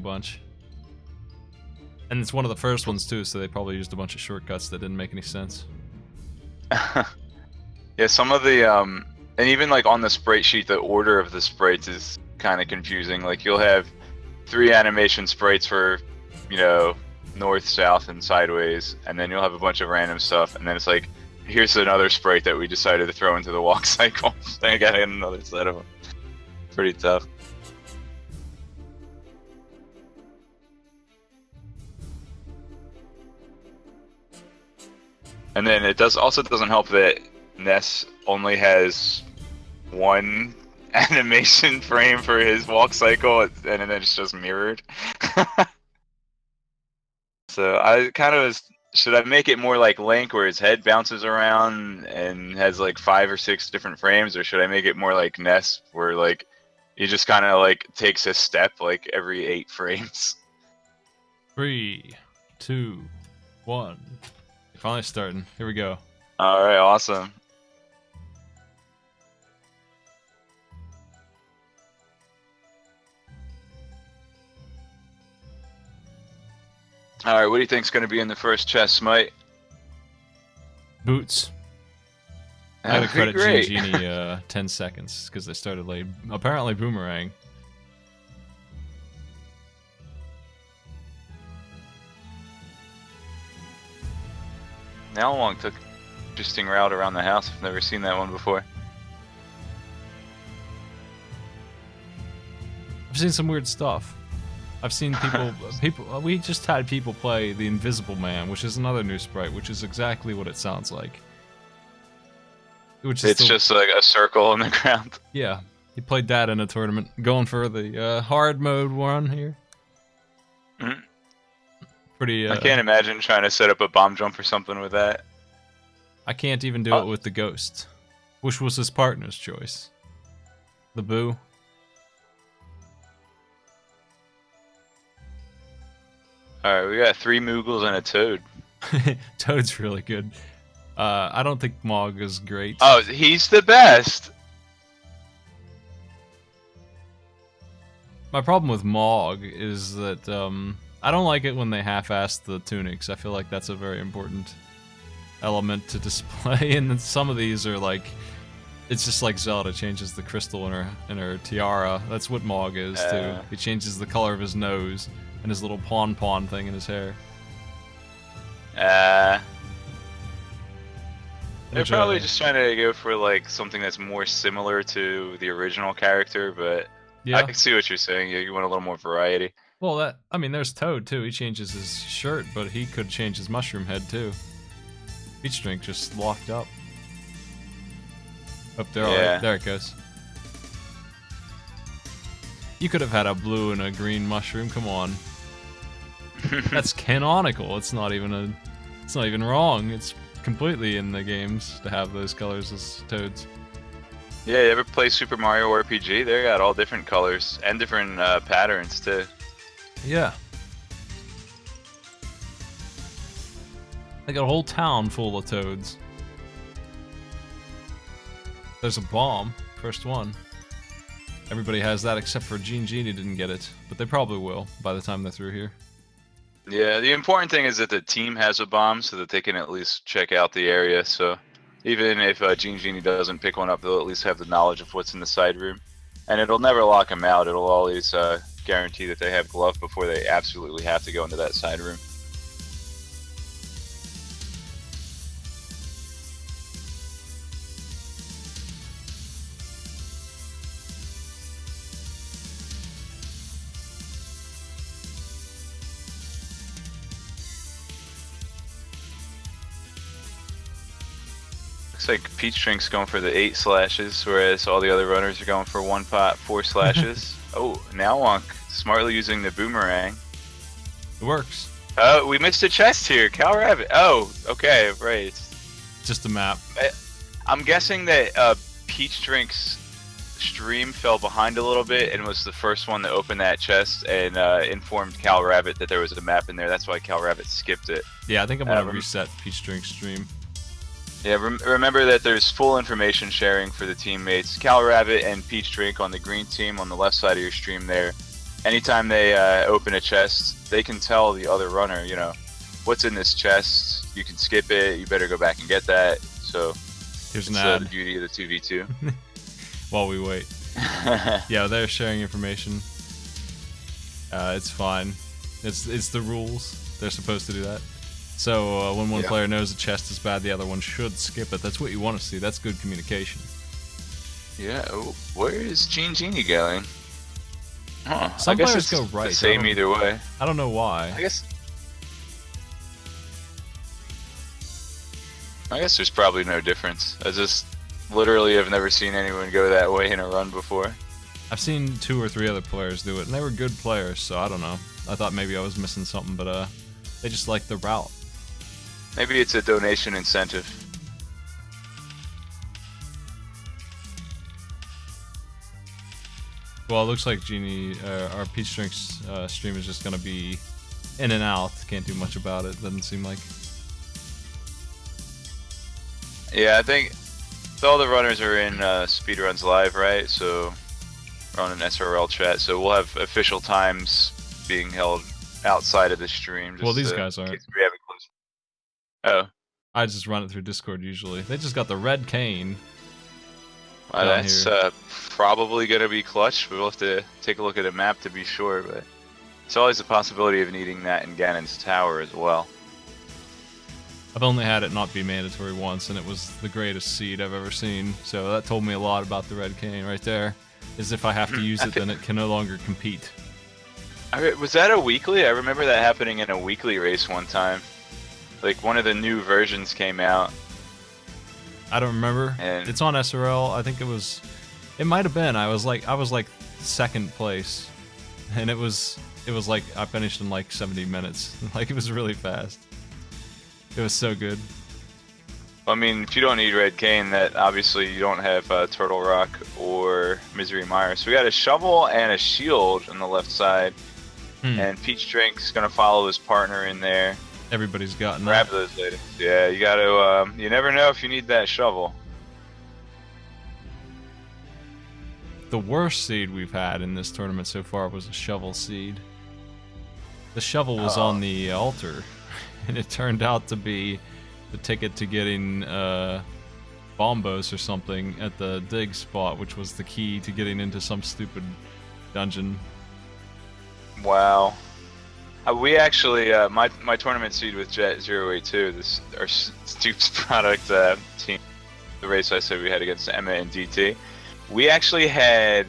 bunch. And it's one of the first ones too, so they probably used a bunch of shortcuts that didn't make any sense. Yeah, some of the and even like on the sprite sheet, the order of the sprites is kind of confusing. Like you'll have 3 animation sprites for, you know, north, south, and sideways, and then you'll have a bunch of random stuff, and then it's like, here's another sprite that we decided to throw into the walk cycle. So I gotta get another set of them. Pretty tough. And then it also doesn't help that Ness only has 1 animation frame for his walk cycle, and then it's just mirrored. So I kind of was, should I make it more like Link where his head bounces around and has like 5 or 6 different frames, or should I make it more like Ness where like he just kind of like takes a step like every 8 frames? 3, 2, 1. Finally starting. Here we go. Alright, awesome. Alright, what do you think's going to be in the first chest, Smite? Boots. I gotta That'd be credit great. Genie 10 seconds because they started late. Apparently Boomerang. Now Long took an interesting route around the house. I've never seen that one before. I've seen some weird stuff. I've seen people. We just had people play the Invisible Man, which is another new sprite, which is exactly what it sounds like. Which is It's just like a circle on the ground. Yeah, he played that in a tournament, going for the hard mode one here. Mhm. Pretty. I can't imagine trying to set up a bomb jump or something with that. I can't even do it with the Ghost, which was his partner's choice. The Boo. Alright, we got 3 Moogles and a Toad. Toad's really good. I don't think Mog is great. Oh, he's the best! My problem with Mog is that I don't like it when they half-ass the tunics. I feel like that's a very important element to display, and then some of these are like, it's just like Zelda changes the crystal in her tiara. That's what Mog is too. He changes the color of his nose and his little pawn thing in his hair. They're Which, probably just trying to go for like something that's more similar to the original character, but yeah. I can see what you're saying. You want a little more variety. Well, I mean, there's Toad too. He changes his shirt, but he could change his mushroom head too. Peach Drink just locked up. Up there, Yeah. right, there it goes. You could have had a blue and a green mushroom. Come on, that's canonical. It's not even wrong. It's completely in the games to have those colors as Toads. Yeah, you ever play Super Mario RPG? They got all different colors and different patterns too. Yeah. They got a whole town full of Toads. There's a bomb. First one. Everybody has that except for Genie didn't get it. But they probably will by the time they're through here. Yeah, the important thing is that the team has a bomb so that they can at least check out the area. So even if Genie doesn't pick one up, they'll at least have the knowledge of what's in the side room. And it'll never lock them out. It'll always guarantee that they have glove before they absolutely have to go into that side room. Looks like Peach Drink's going for the 8 slashes, whereas all the other runners are going for 1 pot, 4 slashes. Oh, now Wonk smartly using the boomerang. It works. Oh, we missed a chest here. Cal Rabbit. Oh, okay, right. Just a map. I'm guessing that Peach Drink's stream fell behind a little bit and was the first one to open that chest and informed Cal Rabbit that there was a map in there. That's why Cal Rabbit skipped it. Yeah, I think I'm gonna reset Peach Drink's stream. Yeah, remember that there's full information sharing for the teammates. Cal Rabbit and Peach Drink on the green team on the left side of your stream there. anytime they open a chest, they can tell the other runner, you know, what's in this chest. You can skip it. You better go back and get that. So Here's an it's ad the beauty of the 2v2. while we wait. Yeah, they're sharing information. It's fine. It's the rules. They're supposed to do that. So when one player knows the chest is bad, the other one should skip it. That's what you want to see. That's good communication. Yeah. Oh, where is Genie going? Huh. Some I guess players it's go right. the same either way. I don't know why. I guess there's probably no difference. I just literally have never seen anyone go that way in a run before. I've seen 2 or 3 other players do it, and they were good players, so I don't know. I thought maybe I was missing something, but they just like the route. Maybe it's a donation incentive. Well, it looks like Genie, our Peach Drinks stream is just gonna be in and out. Can't do much about it, doesn't seem like. Yeah, I think all the runners are in Speedruns Live, right? So we're on an SRL chat, so we'll have official times being held outside of the stream. Just well, these guys aren't. We haven't closed. Oh. I just run it through Discord usually. They just got the red cane. Well, that's probably going to be clutch. We'll have to take a look at the map to be sure, but it's always a possibility of needing that in Ganon's Tower as well. I've only had it not be mandatory once, and it was the greatest seed I've ever seen. So that told me a lot about the red cane right there. Is if I have to use it, then it can no longer compete. Was that a weekly? I remember that happening in a weekly race one time. Like one of the new versions came out. I don't remember. And it's on SRL. I think it was. It might have been. I was like 2nd place, and it was like I finished in like 70 minutes. Like it was really fast. It was so good. I mean, if you don't need Red Cane, that obviously you don't have Turtle Rock or Misery Mire. So we got a shovel and a shield on the left side, and Peach Drink's gonna follow his partner in there. Everybody's gotten Grab that. those later. Yeah, you gotta. You never know if you need that shovel. The worst seed we've had in this tournament so far was a shovel seed. The shovel was on the altar, and it turned out to be the ticket to getting bombos or something at the dig spot, which was the key to getting into some stupid dungeon. Wow. We actually, my tournament seed with Jet082, this our Stoops product team, the race I said we had against Emma and DT, we actually had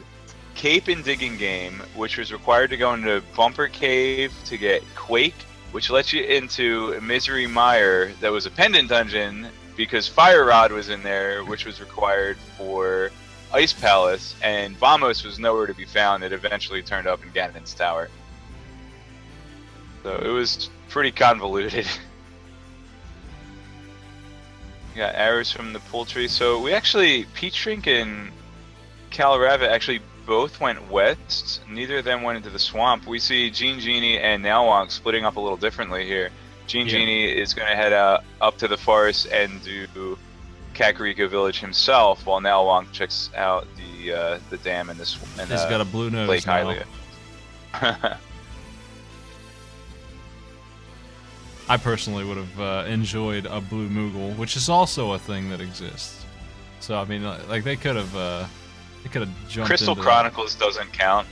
Cape and Digging Game, which was required to go into Bumper Cave to get Quake, which lets you into Misery Mire, that was a pendant dungeon, because Fire Rod was in there, which was required for Ice Palace, and Vamos was nowhere to be found. It eventually turned up in Ganon's Tower. So it was pretty convoluted. We got arrows from the poultry. So we actually, Peach Drink and Calarava actually both went west. Neither of them went into the swamp. We see Genie and Nalwonk splitting up a little differently here. Genie is going to head up to the forest and do Kakariko Village himself, while Nalwonk checks out the dam and the swamp. He's got a blue nose Lake now. Hylia. I personally would have enjoyed a blue Moogle, which is also a thing that exists. So I mean, like they could have jumped. Crystal into Chronicles doesn't count.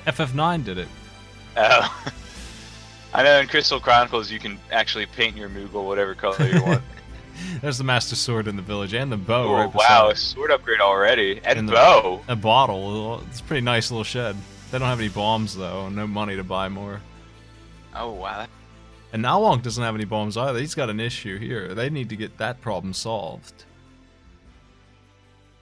FF9 did it. Oh. I know in Crystal Chronicles you can actually paint your Moogle whatever color you want. There's the Master Sword in the village and the bow. Oh, right wow, beside a it. sword upgrade already. And the bow. A bottle. It's a pretty nice little shed. They don't have any bombs though. No money to buy more. Oh wow. And Nalwonk doesn't have any bombs either. He's got an issue here. They need to get that problem solved.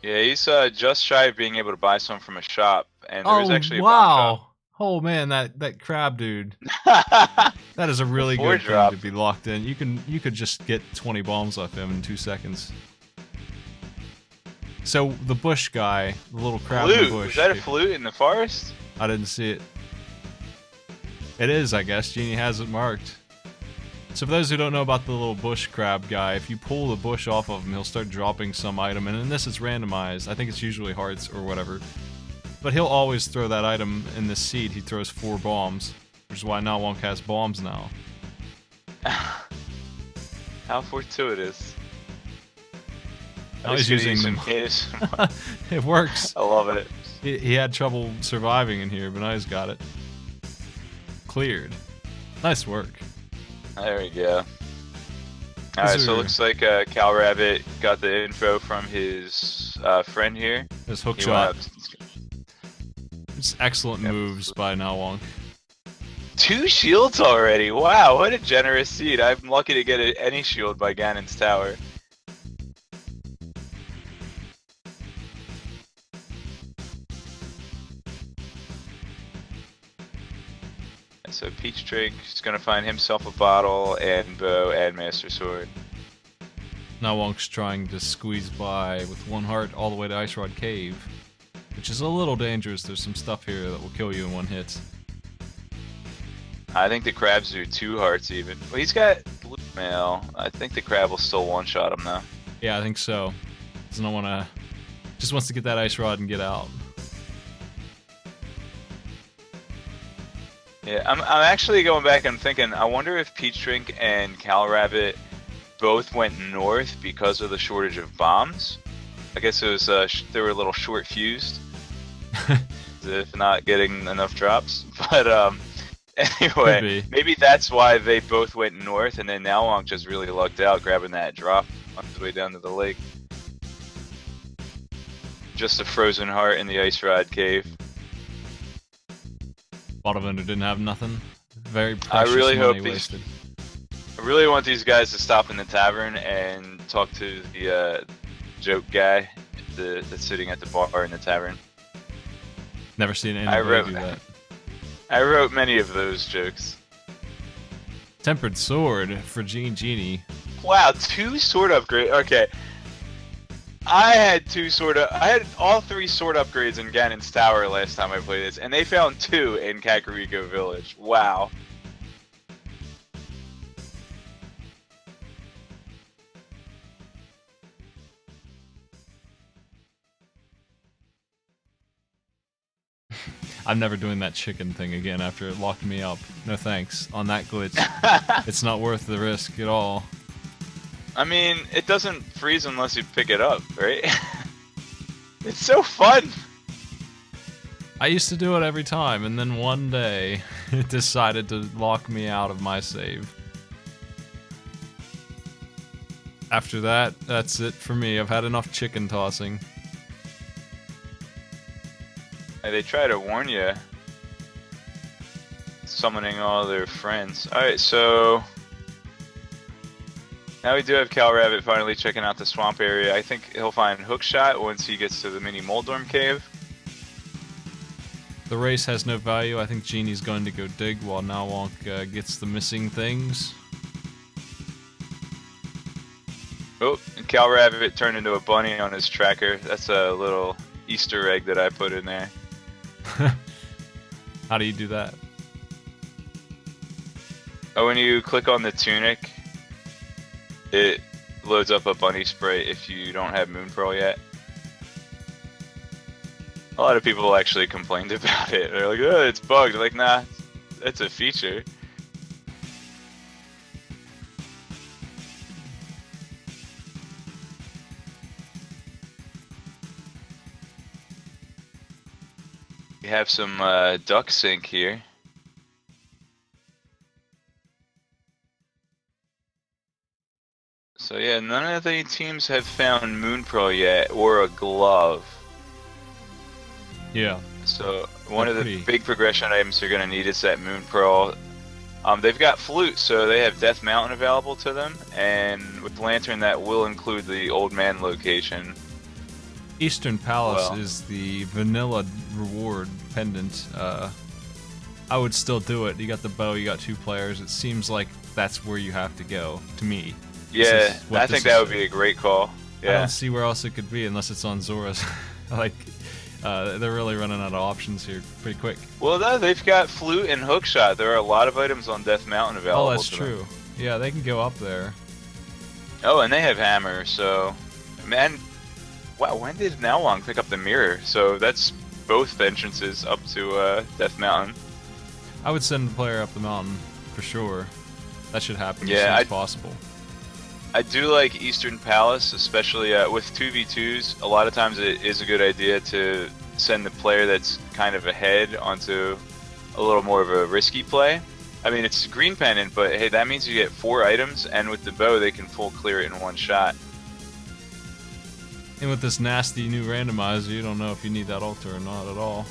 Yeah, he's just shy of being able to buy some from a shop, and there was actually a bomb wow! Oh man, that crab dude. shop. That is a really Four good drop. thing to be locked in. You could just get 20 bombs off him in 2 seconds. So the bush guy, the little crab in the Flute. bush. Was that a flute in the forest? I didn't see it. It is, I guess. Genie has it marked. So for those who don't know about the little bush crab guy, if you pull the bush off of him, he'll start dropping some item, and in this it's randomized. I think it's usually hearts or whatever. But he'll always throw that item in this seed. He throws 4 bombs, which is why Nalwonk has bombs now. How fortuitous. Now he's using them. It works. I love it. He had trouble surviving in here, but now he's got it. Cleared. Nice work. There we go. Alright, so it looks like Cal Rabbit got the info from his friend here. His hook shot. It's excellent moves by Nalwonk. 2 shields already! Wow, what a generous seed. I'm lucky to get any shield by Ganon's tower. So Peach Drink is gonna find himself a bottle and bow and Master Sword. Nalwonk's trying to squeeze by with 1 heart all the way to Ice Rod Cave, which is a little dangerous. There's some stuff here that will kill you in 1 hit. I think the crabs do 2 hearts even. Well, he's got blue mail. I think the crab will still one-shot him though. Yeah, I think so. Doesn't wanna... Just wants to get that Ice Rod and get out. Yeah, I'm actually going back and thinking, I wonder if Peach Drink and Cal Rabbit both went north because of the shortage of bombs. I guess it was, they were a little short fused. If not getting enough drops. But, anyway, maybe that's why they both went north, and then Nalwonk just really lucked out grabbing that drop on his way down to the lake. Just a frozen heart in the Ice Rod Cave. Bottle vendor didn't have nothing. Very precious I really money hope wasted. I really want these guys to stop in the tavern and talk to the joke guy that's sitting at the bar in the tavern. Never seen anybody do that. I wrote many of those jokes. Tempered sword for Genie. Wow, 2 sword upgrades. Okay. I had all 3 sword upgrades in Ganon's Tower last time I played this, and they found 2 in Kakariko Village. Wow. I'm never doing that chicken thing again after it locked me up. No thanks. On that glitch, it's not worth the risk at all. I mean, it doesn't freeze unless you pick it up, right? It's so fun! I used to do it every time, and then one day, it decided to lock me out of my save. After that, that's it for me. I've had enough chicken tossing. Hey, they try to warn you. Summoning all their friends. Alright, so... now we do have Cal Rabbit finally checking out the swamp area. I think he'll find Hookshot once he gets to the mini Moldorm cave. The race has no value. I think Genie's going to go dig while Nalwonk gets the missing things. Oh, and Cal Rabbit turned into a bunny on his tracker. That's a little Easter egg that I put in there. How do you do that? Oh, when you click on the tunic, it loads up a bunny sprite if you don't have Moon Pearl yet. A lot of people actually complained about it. They're like, oh, it's bugged. They're like, nah, it's a feature. We have some duck sync here. So yeah, none of the teams have found Moon Pearl yet, or a glove. Yeah. So one of the big progression items they're going to need is that Moon Pearl. They've got Flute, so they have Death Mountain available to them, and with Lantern that will include the Old Man location. Eastern Palace is the vanilla reward pendant. I would still do it. You got the bow, you got 2 players. It seems like that's where you have to go, to me. Yeah, I think that would be a great call. Yeah. I don't see where else it could be unless it's on Zora's. Like, they're really running out of options here pretty quick. Well, no, they've got Flute and Hookshot. There are a lot of items on Death Mountain available. Oh, that's true. Yeah, they can go up there. Oh, and they have Hammer, so... Man, wow, when did Nalwonk pick up the mirror? So that's both entrances up to Death Mountain. I would send the player up the mountain for sure. That should happen as Yeah, soon as possible. I do like Eastern Palace, especially with 2v2s. A lot of times it is a good idea to send the player that's kind of ahead onto a little more of a risky play. I mean, it's green pendant, but hey, that means you get 4 items, and with the bow, they can full clear it in one shot. And with this nasty new randomizer, you don't know if you need that altar or not at all.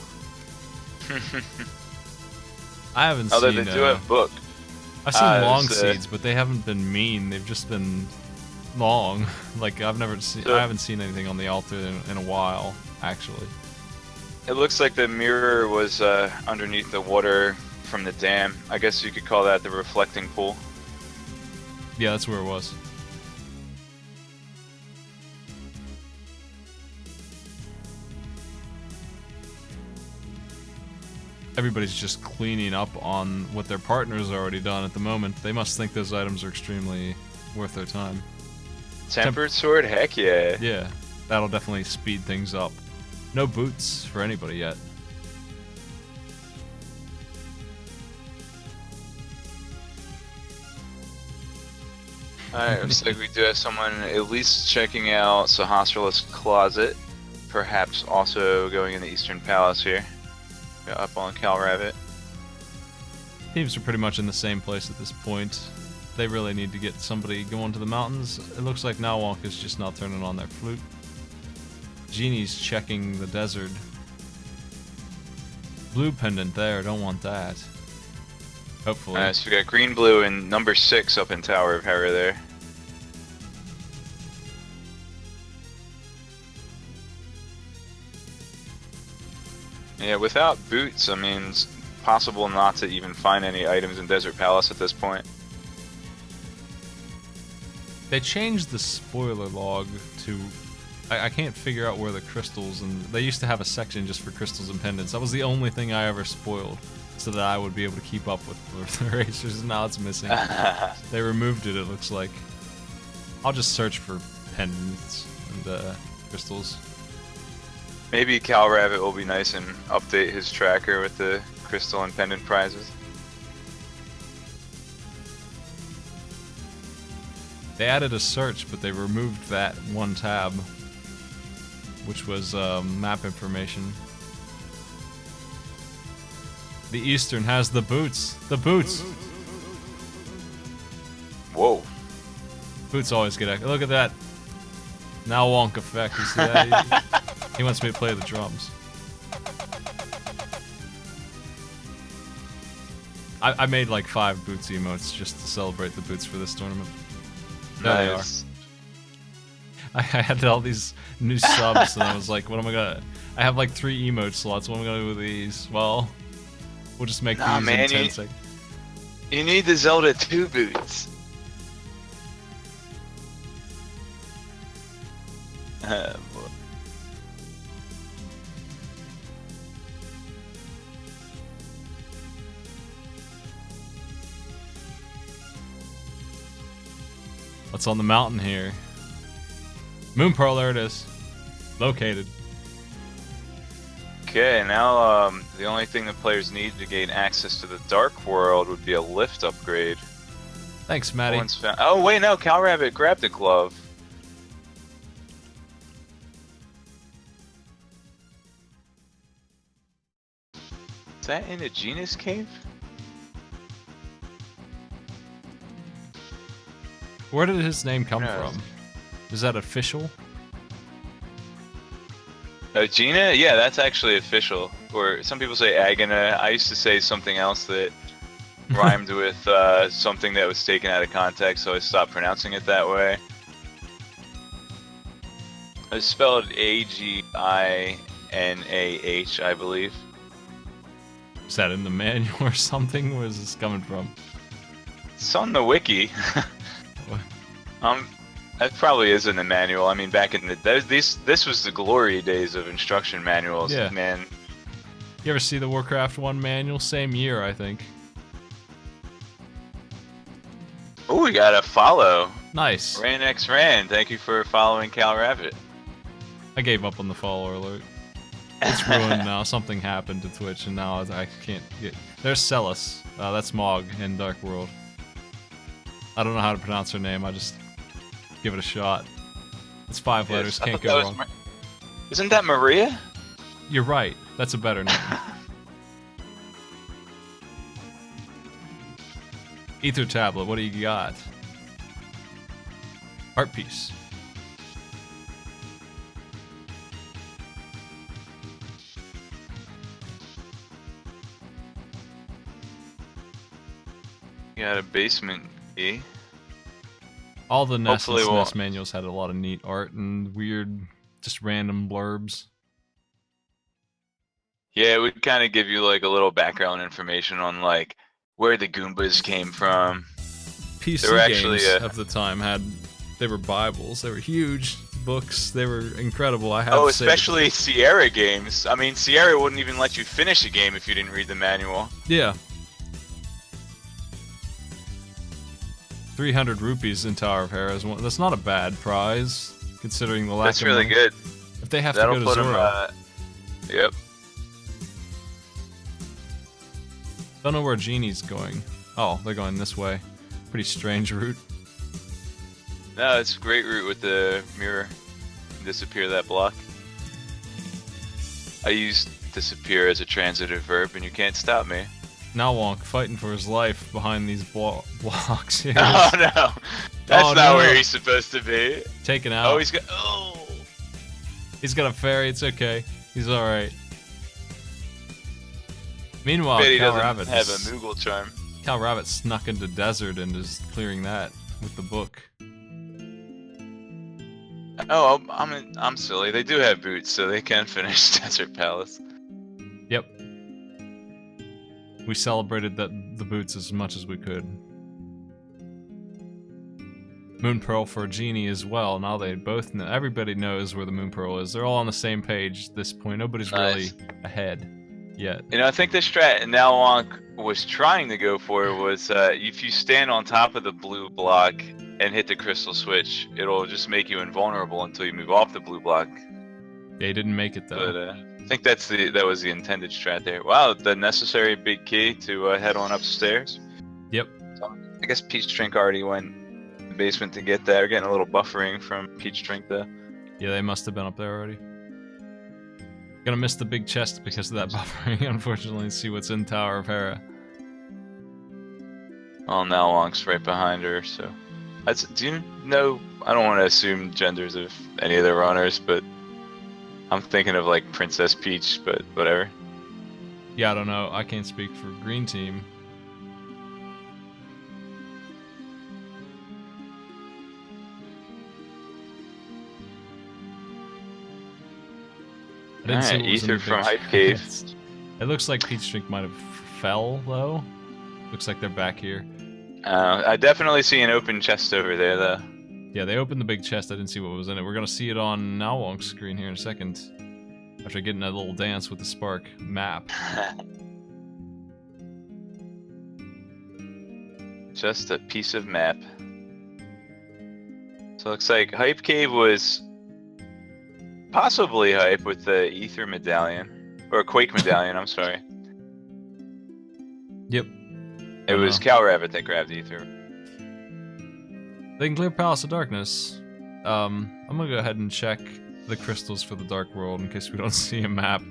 I haven't Although seen. they do have book. I've seen long seeds, but they haven't been mean. They've just been long. Like I've never seen. I haven't seen anything on the altar in a while, actually. It looks like the mirror was underneath the water from the dam. I guess you could call that the reflecting pool. Yeah, that's where it was. Everybody's just cleaning up on what their partner's already done at the moment. They must think those items are extremely worth their time. Tempered sword? Heck yeah. Yeah, that'll definitely speed things up. No boots for anybody yet. Alright, looks like we do have someone at least checking out Sahasrala's closet. Perhaps also going in the Eastern Palace here. Got up on Cal Rabbit. Teams are pretty much in the same place at this point. They really need to get somebody going to the mountains. It looks like Nowonk is just not turning on their flute. Genie's checking the desert. Blue pendant there, don't want that. Hopefully. Alright, so we got green, blue, and number 6 up in Tower of Hera there. Yeah, without boots, I mean, it's possible not to even find any items in Desert Palace at this point. They changed the spoiler log to... I can't figure out where the crystals, and they used to have a section just for crystals and pendants. That was the only thing I ever spoiled, so that I would be able to keep up with the racers. Now it's missing. They removed it, it looks like. I'll just search for pendants and crystals. Maybe Cal Rabbit will be nice and update his tracker with the crystal and pendant prizes. They added a search, but they removed that one tab, which was map information. The Eastern has the boots. The boots. Whoa. Boots always get. Look at that. Now Wonk effect. You see that? He wants me to play the drums. I made like 5 boots emotes just to celebrate the boots for this tournament. There Nice. they are. I had all these new subs, and I was like, what am I gonna... I have like 3 emote slots, what am I gonna do with these? Well, we'll just make these man, in 10 seconds. You need the Zelda 2 boots. Boy. What's on the mountain here? Moon Pearl, there it is. Located. Okay, now the only thing the players need to gain access to the Dark World would be a lift upgrade. Thanks, Maddie. Oh wait, no, Cal Rabbit grabbed a glove. Is that in a Genus cave? Where did his name come Yes. from? Is that official? Gina? Yeah, that's actually official. Or some people say Agana. I used to say something else that rhymed with something that was taken out of context, so I stopped pronouncing it that way. It's spelled A-G-I-N-A-H, I believe. Is that in the manual or something? Where is this coming from? It's on the wiki. That probably is in the manual. I mean, back in the this was the glory days of instruction manuals, Yeah. man. You ever see the Warcraft 1 manual? Same year, I think. Oh, we got a follow. Nice. Ran X Ran, thank you for following Cal Rabbit. I gave up on the follower alert. It's ruined now. Something happened to Twitch, and now I can't get. There's Celis. That's Mog in Dark World. I don't know how to pronounce her name. I just give it a shot. It's 5 letters. Can't go wrong. Isn't that Maria? You're right. That's a better name. Ether tablet. What do you got? Art piece. You got a basement key. All the NES and SNES manuals had a lot of neat art and weird, just random blurbs. Yeah, it would kind of give you like a little background information on like where the Goombas came from. PC games of the time they were Bibles. They were huge books. They were incredible. Especially Sierra games. I mean, Sierra wouldn't even let you finish a game if you didn't read the manual. Yeah. 300 rupees in Tower of Hera is one. That's not a bad prize, considering the lack That's of really money. good. If they have That'll to go to put Zora. Yep. Don't know where Genie's going. Oh, they're going this way. Pretty strange route. No, it's a great route with the mirror. Disappear that block. I used disappear as a transitive verb, and you can't stop me. Now Wonk fighting for his life behind these blocks here. Oh no, that's not where he's supposed to be. Taken out. Oh, he's got a fairy. It's okay. He's all right. Meanwhile, Cal Rabbit have a Moogle charm. Cal Rabbit snuck into desert and is clearing that with the book. Oh, I'm silly. They do have boots, so they can finish Desert Palace. Yep. We celebrated the boots as much as we could. Moon Pearl for Genie as well. Now they both know. Everybody knows where the Moon Pearl is. They're all on the same page at this point. Nobody's really ahead yet. You know, I think the strat Nalwonk was trying to go for was if you stand on top of the blue block and hit the crystal switch, it'll just make you invulnerable until you move off the blue block. They didn't make it though. But I think that was the intended strat there. Wow, the necessary big key to head on upstairs. Yep. So, I guess Peach Drink already went in the basement to get there. Getting a little buffering from Peach Drink though. Yeah, they must have been up there already. Gonna miss the big chest because of that buffering, unfortunately, see what's in Tower of Hera. Well, Nalwonk's right behind her, so... do you know... I don't want to assume genders of any of the runners, but... I'm thinking of, like, Princess Peach, but whatever. Yeah, I don't know. I can't speak for Green Team. Alright, Ether from Hype Cave. It looks like Peach Drink might have fell, though. Looks like they're back here. I definitely see an open chest over there, though. Yeah, they opened the big chest. I didn't see what was in it. We're gonna see it on Nalwonk's screen here in a second. After getting that little dance with the spark map. Just a piece of map. So it looks like Hype Cave was possibly hype with the Ether Medallion. Or Quake Medallion, I'm sorry. Yep. It was Cal Rabbit that grabbed Ether. They can clear Palace of Darkness. I'm gonna go ahead and check the crystals for the Dark World in case we don't see a map.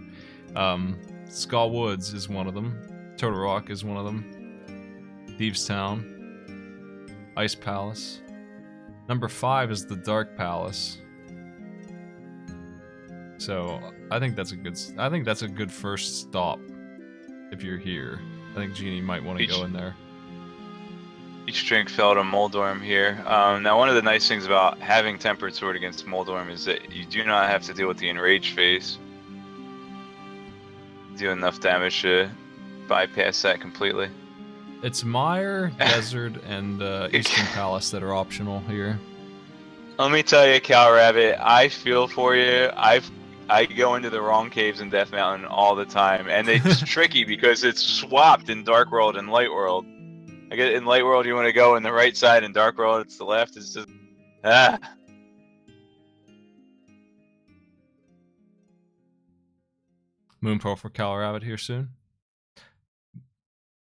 Skull Woods is one of them. Turtle Rock is one of them. Thieves Town. Ice Palace. Number 5 is the Dark Palace. So I think that's a good first stop if you're here. I think Genie might want to go in there. Each drink fell to Moldorm here. Now one of the nice things about having Tempered Sword against Moldorm is that you do not have to deal with the Enrage phase. Do enough damage to bypass that completely. It's Mire, Desert, and Eastern Palace that are optional here. Let me tell you, Cal Rabbit, I feel for you. I go into the wrong caves in Death Mountain all the time, and it's tricky because it's swapped in Dark World and Light World. I get in Light World you want to go in the right side, in Dark World it's the left. It's just Moonpearl for Calrabbit here soon.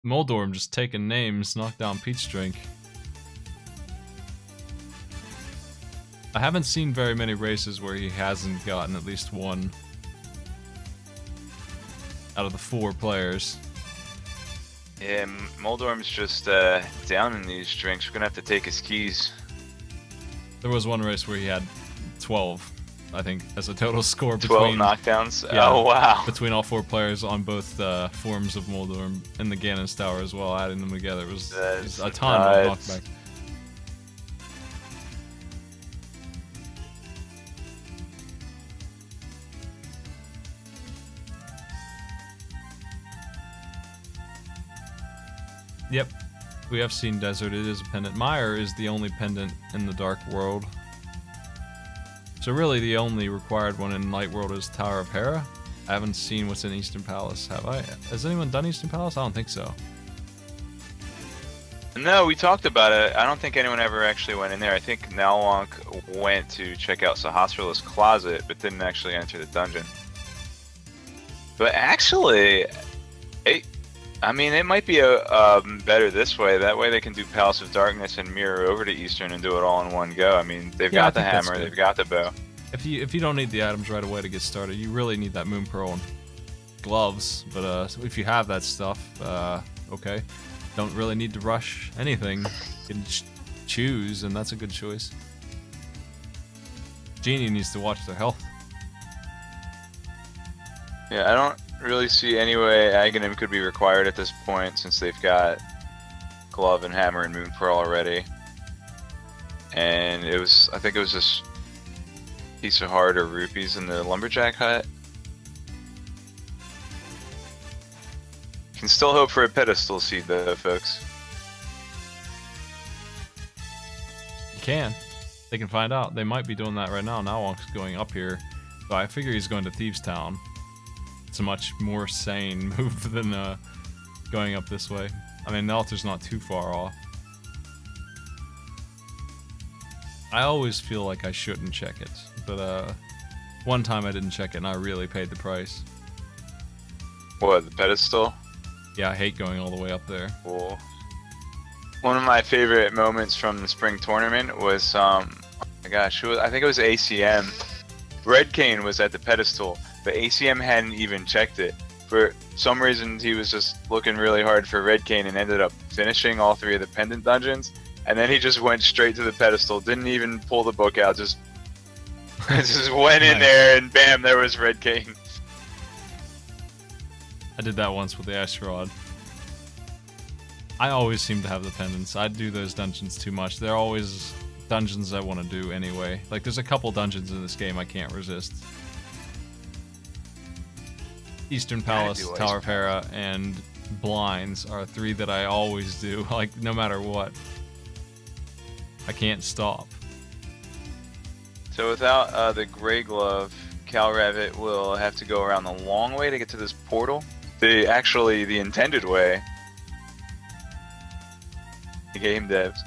Moldorm just taking names, knocked down Peach Drink. I haven't seen very many races where he hasn't gotten at least one out of the 4 players. Yeah, Moldorm's just down in these drinks. We're gonna have to take his keys. There was one race where he had 12, I think, as a total score 12 between knockdowns? yeah, oh, wow. between all 4 players on both forms of Moldorm and the Ganon's Tower as well. Adding them together it was a ton of knockback. Yep, we have seen Desert. It is a pendant. Mire is the only pendant in the Dark World. So really the only required one in Light World is Tower of Hera. I haven't seen what's in Eastern Palace, have I? Has anyone done Eastern Palace? I don't think so. No, we talked about it. I don't think anyone ever actually went in there. I think Nalwonk went to check out Sahasrarla's closet, but didn't actually enter the dungeon. But actually, I mean, it might be better this way. That way they can do Palace of Darkness and mirror over to Eastern and do it all in one go. I mean, they've got the hammer, they've got the bow. If you don't need the items right away to get started, you really need that Moonpearl and gloves. But if you have that stuff, okay, don't really need to rush anything. You can choose, and that's a good choice. Genie needs to watch their health. Yeah, I don't really see any way Aghanim could be required at this point since they've got Glove and Hammer and Moonpearl already. And I think it was this piece of heart or rupees in the Lumberjack hut. Can still hope for a pedestal seed though, folks. You can. They can find out. They might be doing that right now. Nalwonk's going up here. So I figure he's going to Thieves Town. It's a much more sane move than going up this way. I mean, the altar's not too far off. I always feel like I shouldn't check it, but one time I didn't check it and I really paid the price. What, the pedestal? Yeah, I hate going all the way up there. Cool. One of my favorite moments from the spring tournament was, oh my gosh, I think it was ACM. Red Cane was at the pedestal, but ACM hadn't even checked it. For some reason, he was just looking really hard for Red Cane and ended up finishing all 3 of the pendant dungeons. And then he just went straight to the pedestal, didn't even pull the book out, just went in there and bam, there was Red Cane. I did that once with the Ice Rod. I always seem to have the pendants. I do those dungeons too much. They're always dungeons I want to do anyway. Like, there's a couple dungeons in this game I can't resist. Eastern Palace, Tower of Hera, and Blinds are 3 that I always do, like, no matter what. I can't stop. So without the Grey Glove, Calrabbit will have to go around the long way to get to this portal. The intended way. The game devs.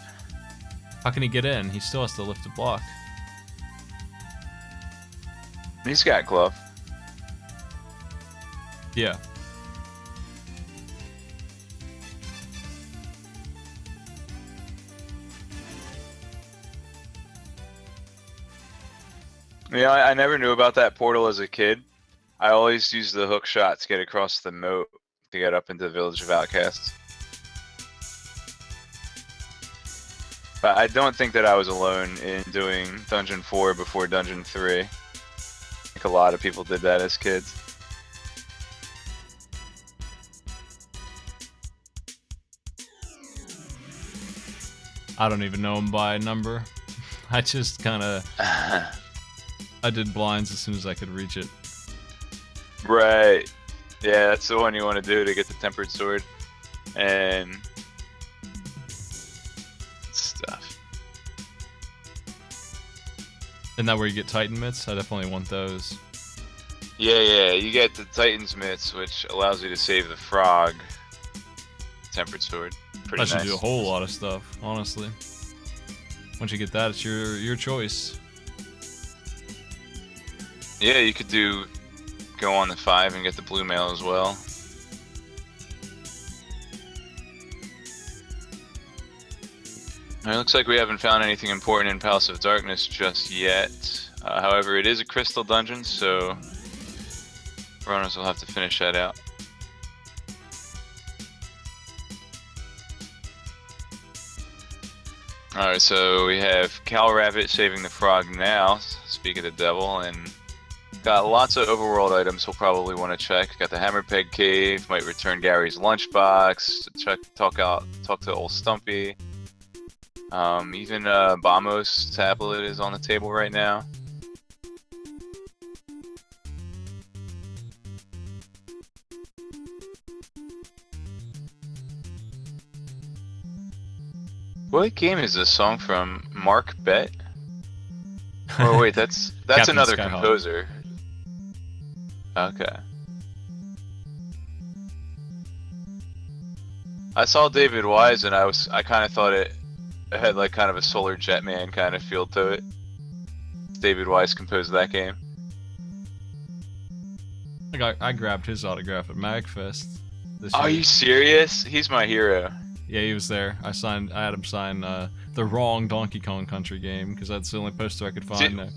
How can he get in? He still has to lift a block. He's got Glove. Yeah. You know, I never knew about that portal as a kid. I always used the hook shot to get across the moat to get up into the Village of Outcasts. But I don't think that I was alone in doing Dungeon 4 before Dungeon 3. I think a lot of people did that as kids. I don't even know him by number. I just kind of... I did Blinds as soon as I could reach it. Right. Yeah, that's the one you want to do to get the Tempered Sword. And... stuff. Isn't that where you get Titan Mitts? I definitely want those. Yeah, you get the Titan's Mitts, which allows you to save the frog. Tempered Sword. Pretty that should nice. do a whole lot of stuff, honestly. Once you get that, it's your choice. Yeah, you could do go on the 5 and get the blue mail as well. It looks like we haven't found anything important in Palace of Darkness just yet. However, it is a crystal dungeon, so runners will have to finish that out. Alright, so we have Cal Rabbit saving the frog now, speak of the devil, and got lots of overworld items we'll probably want to check. Got the Hammerpeg Cave, might return Gary's lunchbox, check, talk to old Stumpy. Even Bamos' tablet is on the table right now. What game is this song from? Mark Bet? Oh wait, that's another Skyhawk. composer. Okay. I saw David Wise and I kind of thought it had like kind of a Solar Jetman kind of feel to it. David Wise composed that game. I grabbed his autograph at MagFest this Are year. you serious? He's my hero. Yeah, he was there. I had him sign the wrong Donkey Kong Country game because that's the only poster I could find now.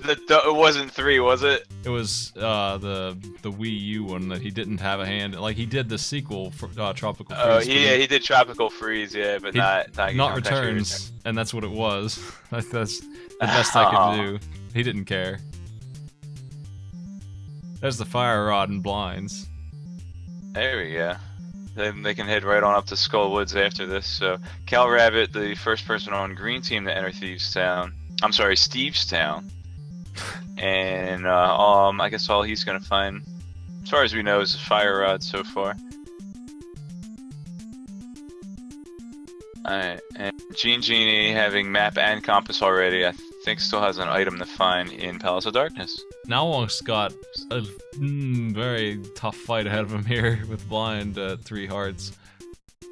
It wasn't 3, was it? It was the Wii U one that he didn't have a hand. Like he did the sequel for Tropical Freeze. Oh, he did Tropical Freeze, yeah, but not Donkey Kong Country Returns, and that's what it was. That's the best I could do. He didn't care. There's the fire rod and blinds. There we go. Then they can head right on up to Skull Woods after this. So Cal Rabbit, the first person on Green Team to enter Stevestown. And I guess all he's gonna find, as far as we know, is a fire rod so far. Alright, and Genie having map and compass already, I think still has an item to find in Palace of Darkness. Nowong's got a very tough fight ahead of him here with blind 3 hearts.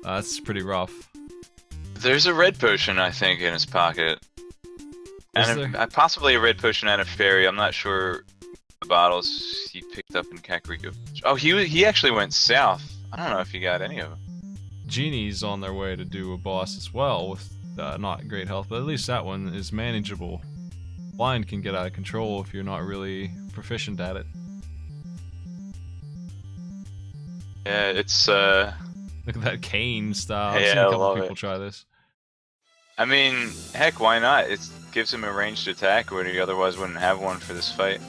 That's pretty rough. There's a red potion, I think, in his pocket. And possibly a red potion and a fairy. I'm not sure the bottles he picked up in Kakariko. Oh, he actually went south. I don't know if he got any of them. Genie's on their way to do a boss as well with not great health, but at least that one is manageable. Blind can get out of control if you're not really proficient at it. Yeah, it's Look at that cane style. I've yeah, seen a couple I love people it. try this. I mean, heck, why not? It gives him a ranged attack when he otherwise wouldn't have one for this fight.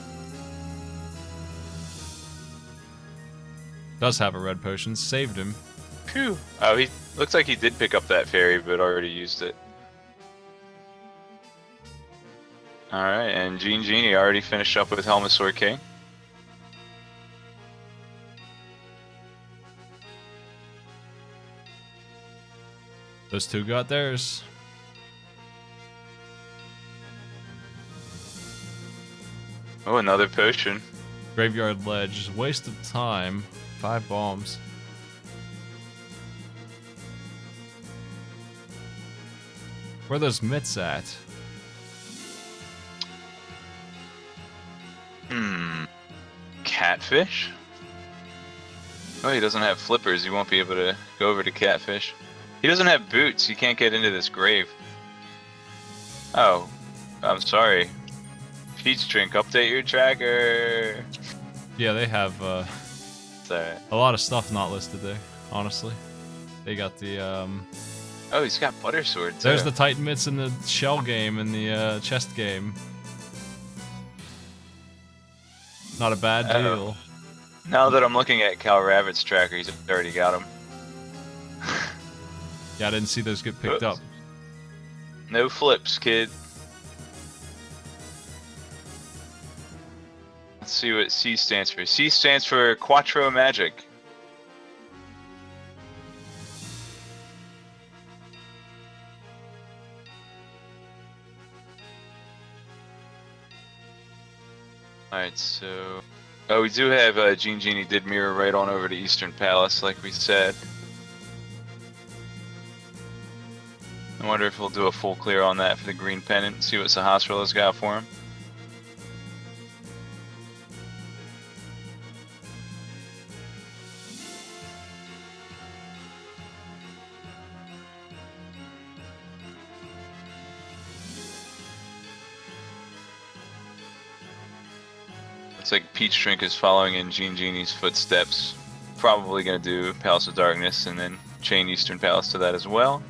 Does have a red potion, saved him. Phew. Oh, he looks like he did pick up that fairy, but already used it. Alright, and Genie already finished up with Helmasaur King. Those two got theirs. Oh, another potion. Graveyard Ledge, waste of time. 5 bombs. Where are those mitts at? Catfish? Oh, he doesn't have flippers. He won't be able to go over to Catfish. He doesn't have boots. He can't get into this grave. Oh, I'm sorry. Peach Drink, update your tracker. Yeah, they have Sorry. a lot of stuff not listed there, honestly. They got the, Oh, he's got Butter Sword, too. there's the Titan mitts in the shell game and the chest game. Not a bad deal. Now that I'm looking at Cal Rabbit's tracker, he's already got him. Yeah, I didn't see those get picked up. No flips, kid. Let's see what C stands for. C stands for Quattro Magic. Alright, so... Oh, we do have Genie did mirror right on over to Eastern Palace, like we said. I wonder if we'll do a full clear on that for the green pennant and see what Sahasrala's got for him. like Peach Drink is following in Gene Genie's footsteps. Probably gonna do Palace of Darkness and then chain Eastern Palace to that as well.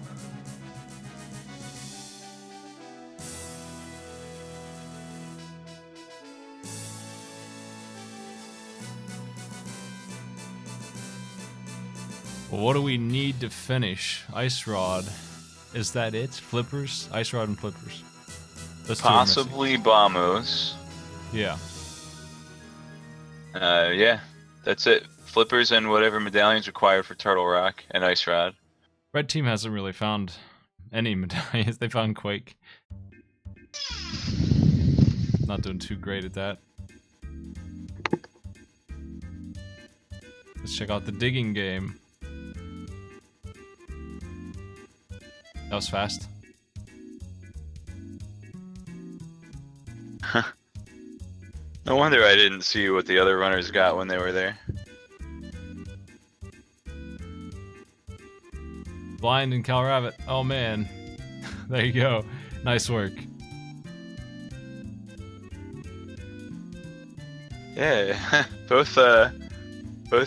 Well, what do we need to finish? Ice Rod. Is that it? Flippers? Ice Rod and Flippers. Those two are missing. Possibly Bombos. Yeah. Yeah, that's it. Flippers and whatever medallions required for Turtle Rock and Ice Rod. Red team hasn't really found any medallions. They found Quake. Not doing too great at that. Let's check out the digging game. That was fast. No wonder I didn't see what the other runners got when they were there. Blind and Cal Rabbit. Oh man. There you go. Nice work. Yeah, both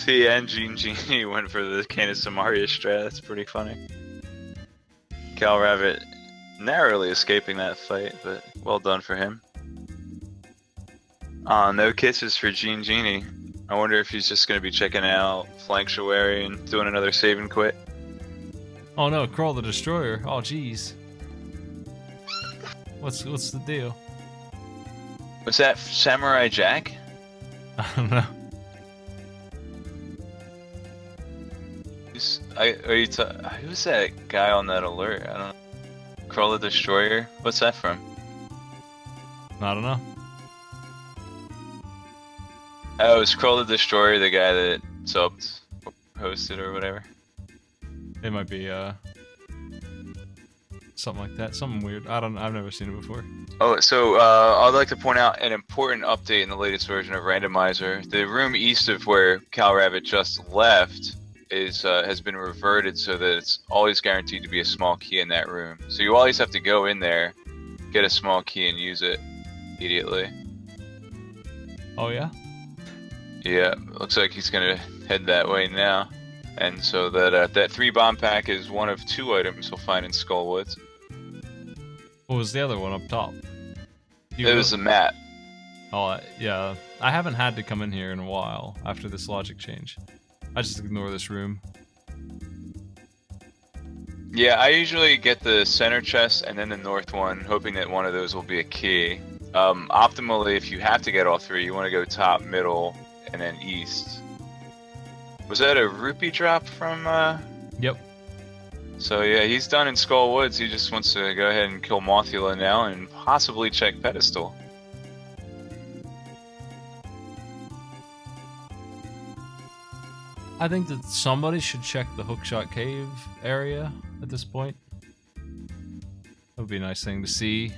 he and Gene Genie went for the Canis Samaria strat. That's pretty funny. Cal Rabbit narrowly escaping that fight, but well done for him. No kisses for Gene Genie. I wonder if he's just gonna be checking out Flank Shawari and doing another save and quit. Oh no, Crawl the Destroyer. Oh jeez. What's the deal? Was that Samurai Jack? I don't know. Who's that guy on that alert? I don't know. Crawl the Destroyer? What's that from? I don't know. Oh, is Crawl the Destroyer the guy that subbed, hosted, or whatever? It might be something like that. Something weird. I've never seen it before. Oh, so I'd like to point out an important update in the latest version of Randomizer. The room east of where Cal Rabbit just left has been reverted so that it's always guaranteed to be a small key in that room. So you always have to go in there, get a small key, and use it immediately. Oh yeah? Yeah, looks like he's gonna head that way now. And so that 3 bomb pack is one of 2 items he'll find in Skullwoods. What was the other one up top? It was a map. Oh yeah. I haven't had to come in here in a while after this logic change. I just ignore this room. Yeah, I usually get the center chest and then the north one, hoping that one of those will be a key. Optimally, if you have to get all 3, you want to go top, middle, and then east. Was that a rupee drop from? Yep. So yeah, he's done in Skull Woods. He just wants to go ahead and kill Mothula now and possibly check Pedestal. I think that somebody should check the Hookshot Cave area at this point. That would be a nice thing to see.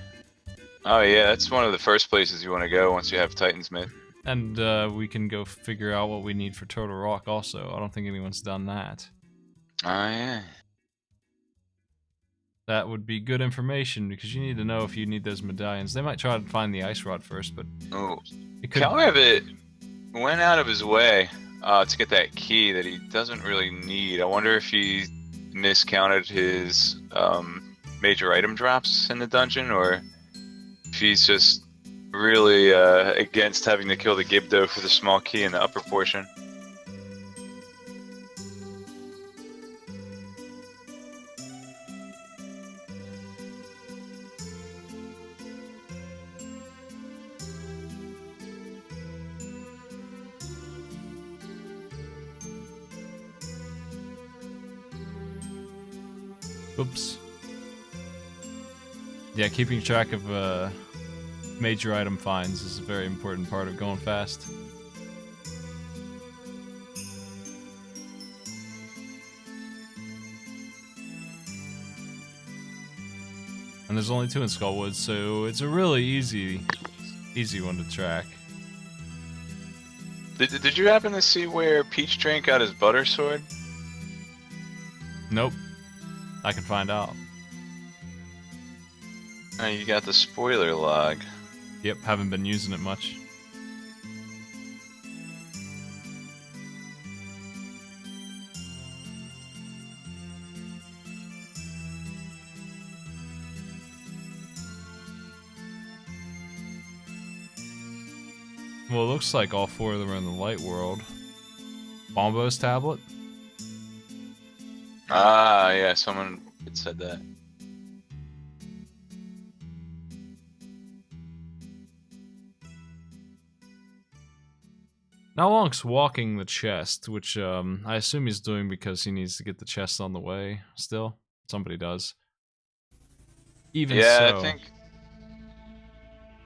Oh yeah, that's one of the first places you want to go once you have Titan's Myth. And we can go figure out what we need for Turtle Rock also. I don't think anyone's done that. Oh yeah. That would be good information because you need to know if you need those medallions. They might try to find the Ice Rod first, but Oh, it could. Cal Rabbit went out of his way to get that key that he doesn't really need. I wonder if he miscounted his major item drops in the dungeon, or if he's just really against having to kill the Gibdo for the small key in the upper portion. Oops. Yeah, keeping track of major item finds is a very important part of going fast. And there's only 2 in Skullwoods, so it's a really easy one to track. Did you happen to see where Peach Drink got his butter sword? Nope. I can find out. Oh, you got the spoiler log. Yep, haven't been using it much. Well, it looks like all 4 of them are in the light world. Bombo's tablet? Ah, yeah, someone had said that. Now Lonk's walking the chest, which I assume he's doing because he needs to get the chest on the way still. Somebody does. Even Yeah, so.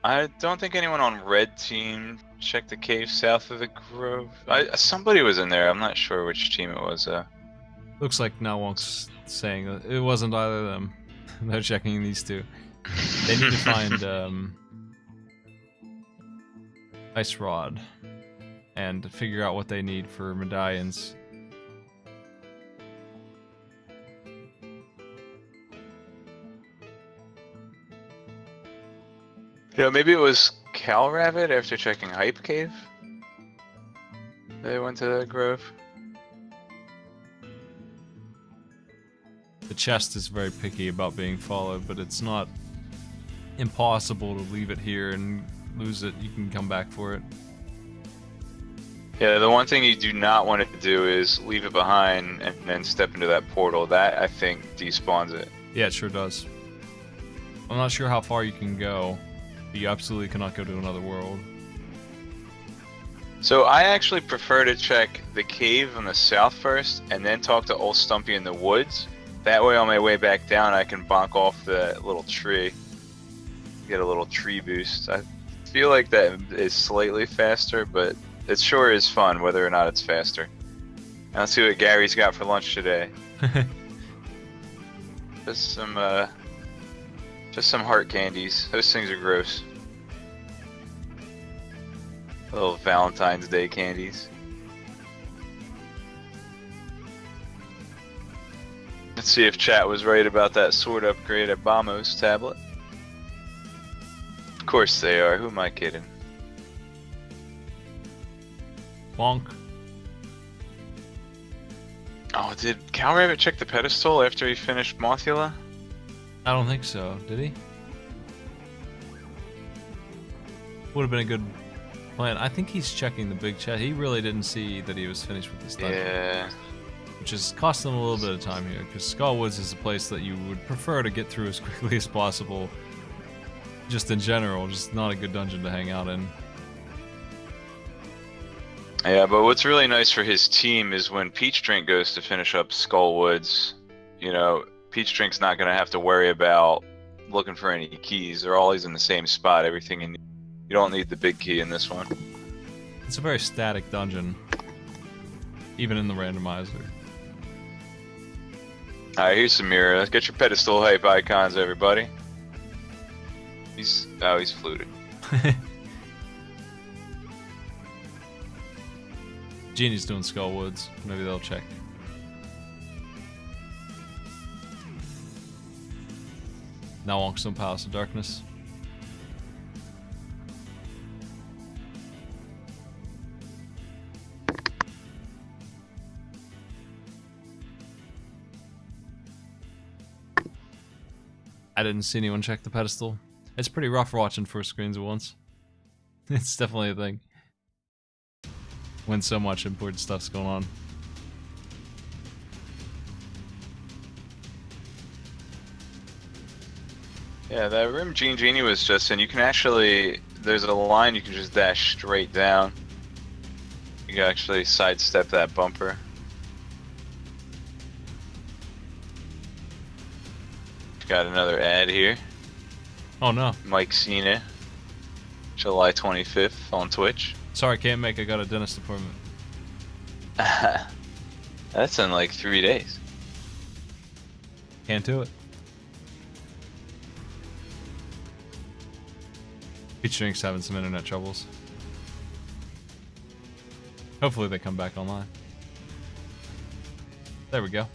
I don't think anyone on red team checked the cave south of the grove. Somebody was in there. I'm not sure which team it was. Looks like now Lonk's saying it wasn't either of them. They're checking these 2. They need to find Ice Rod and figure out what they need for medallions. Yeah, maybe it was Cal Rabbit after checking Hype Cave. They went to the grove. The chest is very picky about being followed, but it's not impossible to leave it here and lose it. You can come back for it. Yeah, the one thing you do not want to do is leave it behind and then step into that portal. That, I think, despawns it. Yeah, it sure does. I'm not sure how far you can go, but you absolutely cannot go to another world. So I actually prefer to check the cave on the south first and then talk to Old Stumpy in the woods. That way on my way back down I can bonk off the little tree. Get a little tree boost. I feel like that is slightly faster, but it sure is fun whether or not it's faster. Now let's see what Gary's got for lunch today. Just some heart candies. Those things are gross. Little Valentine's Day candies. Let's see if chat was right about that sword upgrade at Bamo's tablet. Of course they are. Who am I kidding? Bonk. Oh, did Cal Rabbit check the pedestal after he finished Mothula? I don't think so. Did he? Would have been a good plan. I think he's checking the big chest. He really didn't see that he was finished with this dungeon. Yeah. Which is costing him a little bit of time here, because Skull Woods is a place that you would prefer to get through as quickly as possible. Just in general, just not a good dungeon to hang out in. Yeah, but what's really nice for his team is when Peach Drink goes to finish up Skull Woods, you know, Peach Drink's not going to have to worry about looking for any keys. They're always in the same spot. Everything you don't need the big key in this one. It's a very static dungeon, even in the randomizer. Alright, here's Samira. Let's get your pedestal hype icons, everybody. He's fluted. Genie's doing Skull Woods. Maybe they'll check. Now on some Palace of Darkness. I didn't see anyone check the pedestal. It's pretty rough watching 4 screens at once. It's definitely a thing. When so much important stuff's going on. Yeah, that room Genie was just in, you can actually, there's a line you can just dash straight down. You can actually sidestep that bumper. Got another ad here. Oh no. Mike Cena, July 25th on Twitch. Sorry, can't make. I got a dentist appointment. That's in like 3 days. Can't do it. Peach Drink's having some internet troubles. Hopefully they come back online. There we go.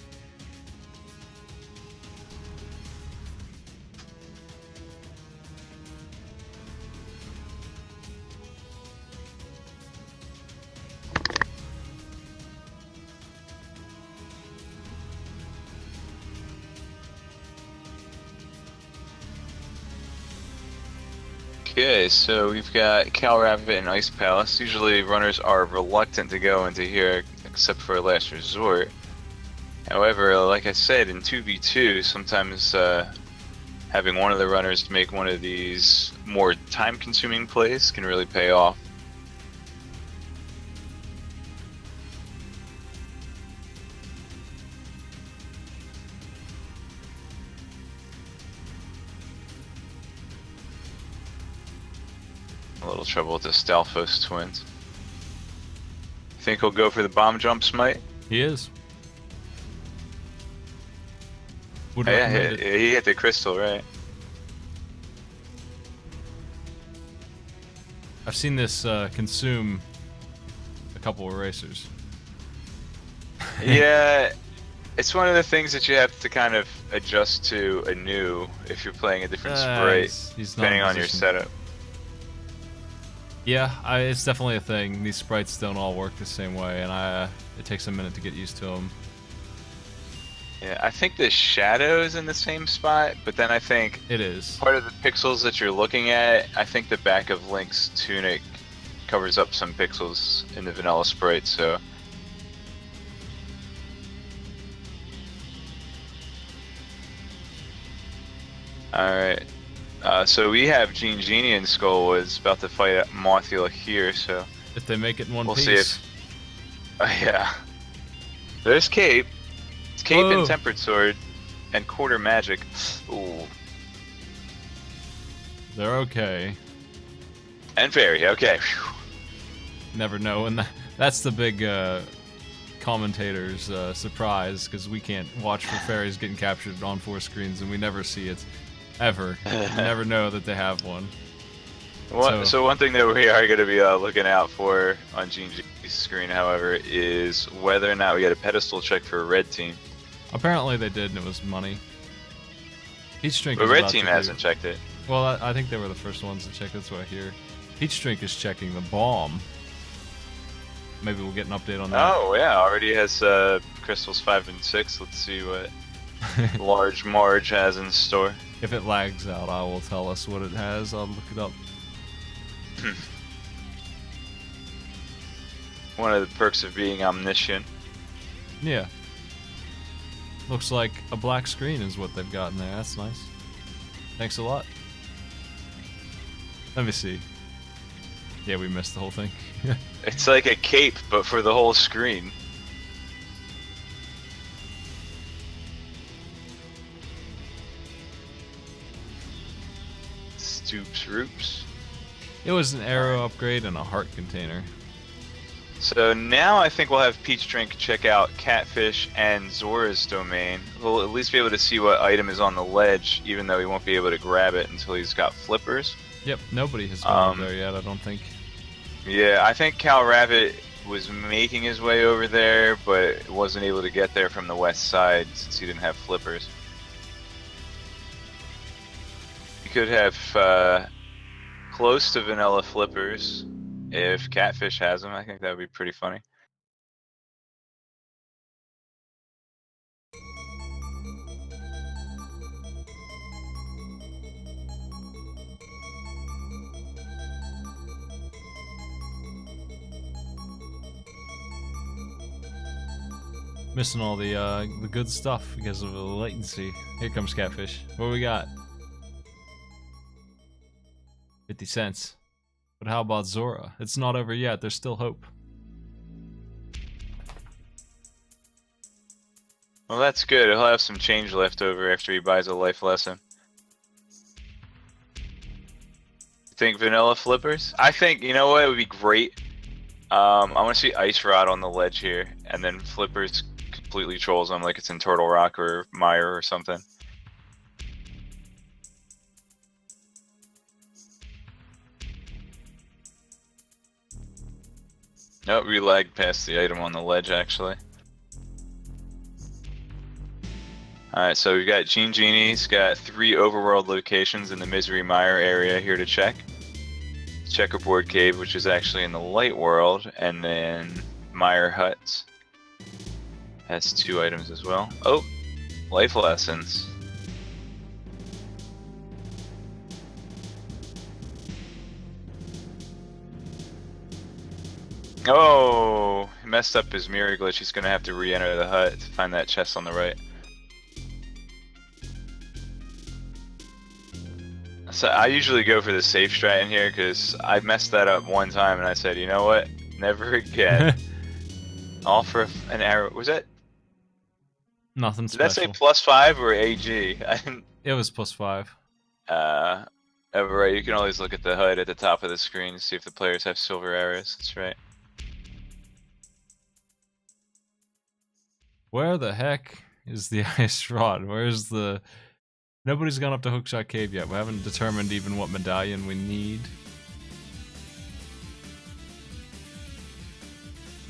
Okay, so we've got Cal Rabbit and Ice Palace. Usually runners are reluctant to go into here, except for a last resort. However, like I said, in 2v2, sometimes having one of the runners make one of these more time-consuming plays can really pay off. A little trouble with the Stalfos twins. Think he'll go for the bomb jump smite? He is. Would Yeah, recommend it. he hit the crystal, right? I've seen this consume a couple of racers. Yeah, it's one of the things that you have to kind of adjust to anew if you're playing a different sprite, he's not depending in on your position. setup. Yeah, it's definitely a thing. These sprites don't all work the same way, and it takes a minute to get used to them. Yeah, I think the shadow is in the same spot, but then I think It is. part of the pixels that you're looking at, I think the back of Link's tunic covers up some pixels in the vanilla sprite, so... Alright. So we have Genie and Skullwoods about to fight at Mothula here, so... If they make it in one We'll piece. see if... yeah. There's Cape. It's Cape Whoa. and Tempered Sword. And Quarter Magic. Ooh. They're okay. And Fairy, okay. Whew. Never know, and that's the big commentator's surprise, because we can't watch for fairies getting captured on 4 screens, and we never see it. Ever. You never know that they have one. So one thing that we are going to be looking out for on Gene's screen, however, is whether or not we get a pedestal check for a red team. Apparently they did, and it was money. Peach Drink The is red about team to hasn't checked it. Well, I think they were the first ones to check. That's what I hear. Peach Drink is checking the bomb. Maybe we'll get an update on that. Oh yeah, already has crystals 5 and 6. Let's see what Large Marge has in store. If it lags out, I will tell us what it has. I'll look it up. One of the perks of being omniscient. Yeah. Looks like a black screen is what they've got in there. That's nice. Thanks a lot. Let me see. Yeah, we missed the whole thing. It's like a cape, but for the whole screen. Stoops Roops. It was an arrow upgrade and a heart container. So now I think we'll have Peach Drink check out Catfish and Zora's domain. We'll at least be able to see what item is on the ledge, even though he won't be able to grab it until he's got flippers. Yep, nobody has gone over there yet, I don't think. Yeah, I think Cal Rabbit was making his way over there, but wasn't able to get there from the west side since he didn't have flippers. He could have close to vanilla flippers if Catfish has them. I think that would be pretty funny. Missing all the good stuff because of the latency. Here comes Catfish. What do we got? 50 cents. But how about Zora? It's not over yet. There's still hope. Well, that's good. He'll have some change left over after he buys a life lesson. Think vanilla flippers? I think, you know what, it would be great. I want to see Ice Rod on the ledge here, and then flippers completely trolls him like it's in Turtle Rock or Mire or something. Nope, we lagged past the item on the ledge actually. Alright, so we've got Genie's got 3 overworld locations in the Misery Mire area here to check. Checkerboard Cave, which is actually in the Light World, and then Mire Huts has 2 items as well. Oh, life lessons. Oh, he messed up his mirror glitch. He's gonna have to re-enter the hut to find that chest on the right. So I usually go for the safe strat in here because I messed that up one time and I said, you know what? Never again. All for an arrow. Was that? Nothing Did that say special. +5 or AG? I didn't. It was +5. Oh, right. You can always look at the HUD at the top of the screen to see if the players have silver arrows. That's right. Where the heck is the ice rod? Where's the... Nobody's gone up to Hookshot Cave yet. We haven't determined even what medallion we need.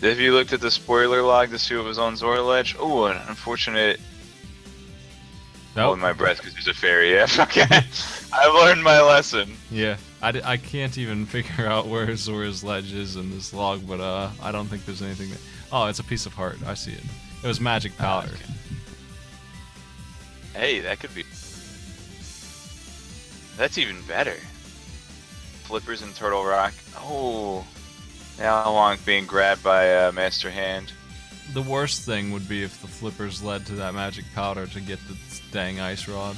Have you looked at the spoiler log to see what was on Zorledge? Oh, an unfortunate... Holding my breath because there's a fairy. Yeah, okay. I've learned my lesson. Yeah, I can't even figure out where Zora's ledge is in this log, but I don't think there's anything that... Oh, it's a piece of heart. I see it. It was magic powder. Okay. Hey, that could be... That's even better. Flippers and Turtle Rock. Oh, now Wonk being grabbed by Master Hand. The worst thing would be if the flippers led to that magic powder to get the dang ice rod.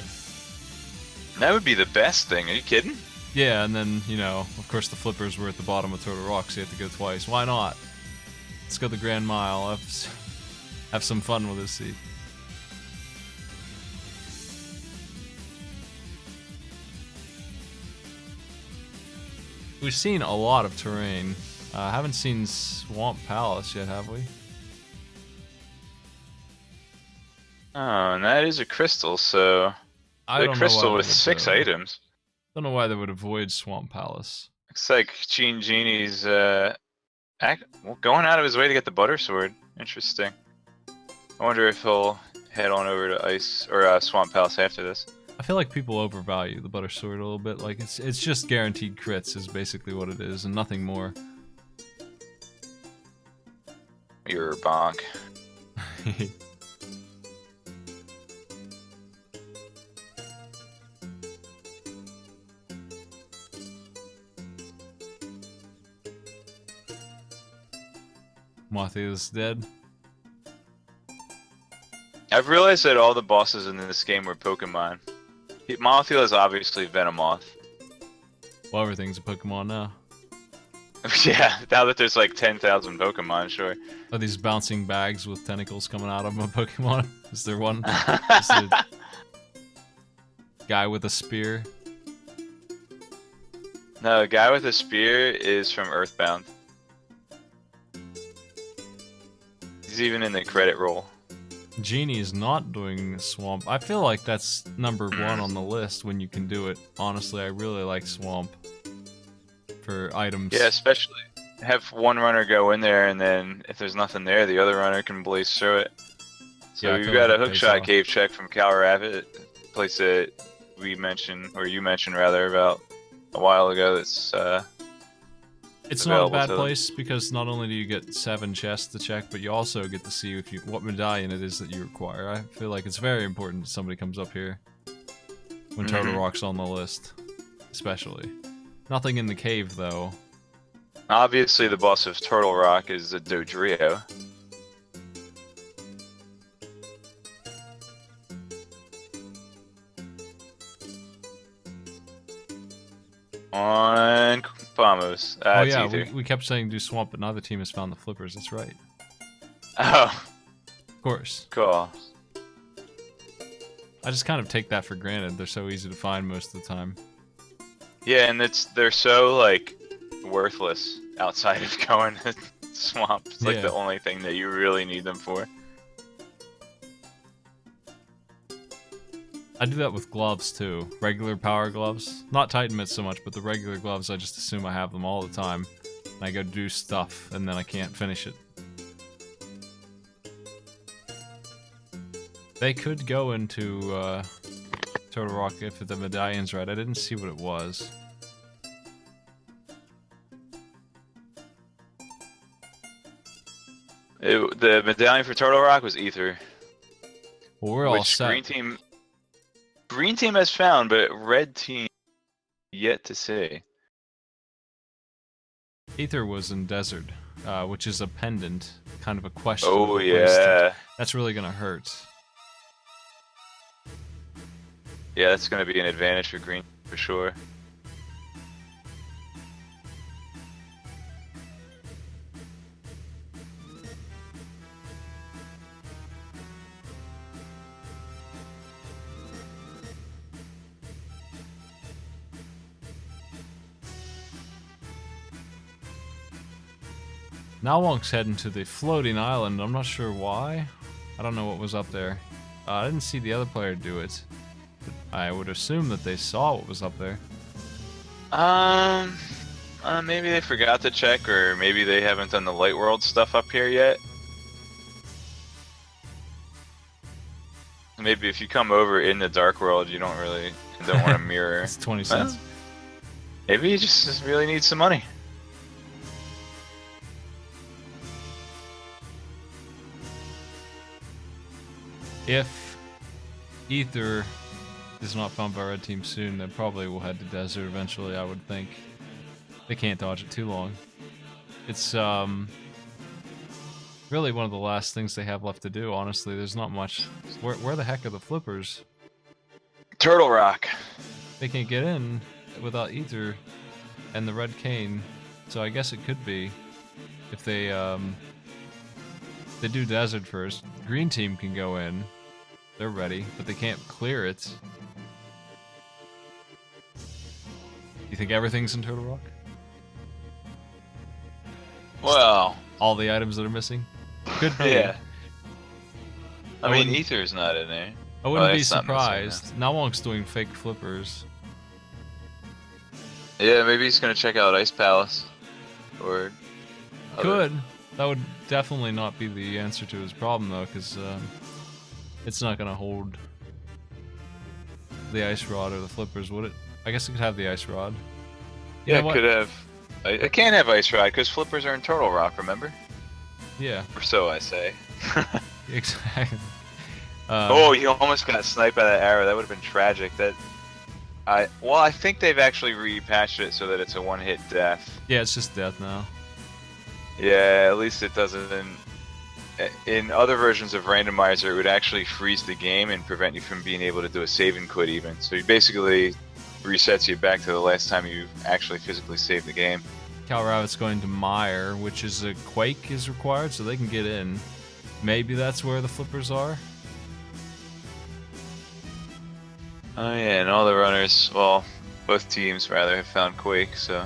That would be the best thing. Are you kidding? Yeah, and then, you know, of course the flippers were at the bottom of Turtle Rock, so you have to go twice. Why not? Let's go the Grand Mile. Have some fun with this seed. We've seen a lot of terrain. Haven't seen Swamp Palace yet, have we? Oh, and that is a crystal, so... The crystal with 6 items. Don't know why they would avoid Swamp Palace. Looks like Genie's going out of his way to get the Butter Sword. Interesting. I wonder if he'll head on over to Ice or Swamp Palace after this. I feel like people overvalue the Butter Sword a little bit. Like it's just guaranteed crits is basically what it is, and nothing more. You're bonk. Mothia is dead. I've realized that all the bosses in this game were Pokemon. Mothia is obviously Venomoth. Well, everything's a Pokemon now. Yeah, now that there's like 10,000 Pokemon, sure. Are these bouncing bags with tentacles coming out of them a Pokemon? Is there one? Is there a guy with a spear? No, the guy with a spear is from Earthbound. He's even in the credit roll. Genie is not doing Swamp. I feel like that's #1 on the list when you can do it. Honestly, I really like Swamp for items. Yeah, especially have one runner go in there, and then if there's nothing there, the other runner can blaze through it. So Yeah, we've got a Hookshot Cave check from Cal Rabbit, place that we mentioned, or you mentioned rather, about a while ago. That's it's not a bad place because not only do you get 7 chests to check, but you also get to see if what medallion it is that you require. I feel like it's very important that somebody comes up here when Turtle Rock's on the list, especially. Nothing in the cave though. Obviously, the boss of Turtle Rock is a Dodrio. On Vamos. Oh yeah, we kept saying do Swamp, but now the team has found the flippers. That's right. Oh. Of course. Cool. I just kind of take that for granted. They're so easy to find most of the time. Yeah, and they're so like worthless outside of going to Swamp. It's like the only thing that you really need them for. I do that with gloves too. Regular power gloves. Not Titan mitts so much, but the regular gloves I just assume I have them all the time. And I go do stuff and then I can't finish it. They could go into Turtle Rock if the medallion's right. I didn't see what it was. The medallion for Turtle Rock was Ether. Well, we're all set. Green team has found, but red team yet to see. Ether was in Desert. which is a pendant, kind of a question. Oh yeah. That's really gonna hurt. Yeah, that's gonna be an advantage for green for sure. Now Wonk's heading to the floating island. I'm not sure why. I don't know what was up there. I didn't see the other player do it. But I would assume that they saw what was up there. Maybe they forgot to check, or maybe they haven't done the light world stuff up here yet. Maybe if you come over in the dark world, you don't want to mirror. It's 20 cents. Maybe you just really need some money. If Ether is not found by Red Team soon, they probably will head to Desert eventually, I would think. They can't dodge it too long. It's really one of the last things they have left to do, honestly. There's not much. Where the heck are the flippers? Turtle Rock. They can't get in without Ether and the Red Cane, so I guess it could be if they do Desert first. Green Team can go in. They're ready, but they can't clear it. You think everything's in Turtle Rock? Well, all the items that are missing? Could be. Yeah. I mean, Ether's not in there. I wouldn't be surprised. Now Wonk's doing fake flippers. Yeah, maybe he's gonna check out Ice Palace. Or... Could. That would definitely not be the answer to his problem, though, because it's not gonna hold the Ice Rod or the flippers, would it? I guess it could have the Ice Rod. Yeah, it could have... It can't have Ice Rod, because flippers are in Turtle Rock, remember? Yeah. Or so I say. Exactly. Oh, you almost got sniped by that arrow. That would have been tragic. Well, I think they've actually repatched it so that it's a one-hit death. Yeah, it's just death now. Yeah, at least it doesn't... In other versions of randomizer, it would actually freeze the game and prevent you from being able to do a save and quit even. So it basically resets you back to the last time you actually physically saved the game. Cal Rabbit's going to Mire, which is a Quake is required, so they can get in. Maybe that's where the flippers are? Oh yeah, and all the runners, well, both teams rather, have found Quake, so...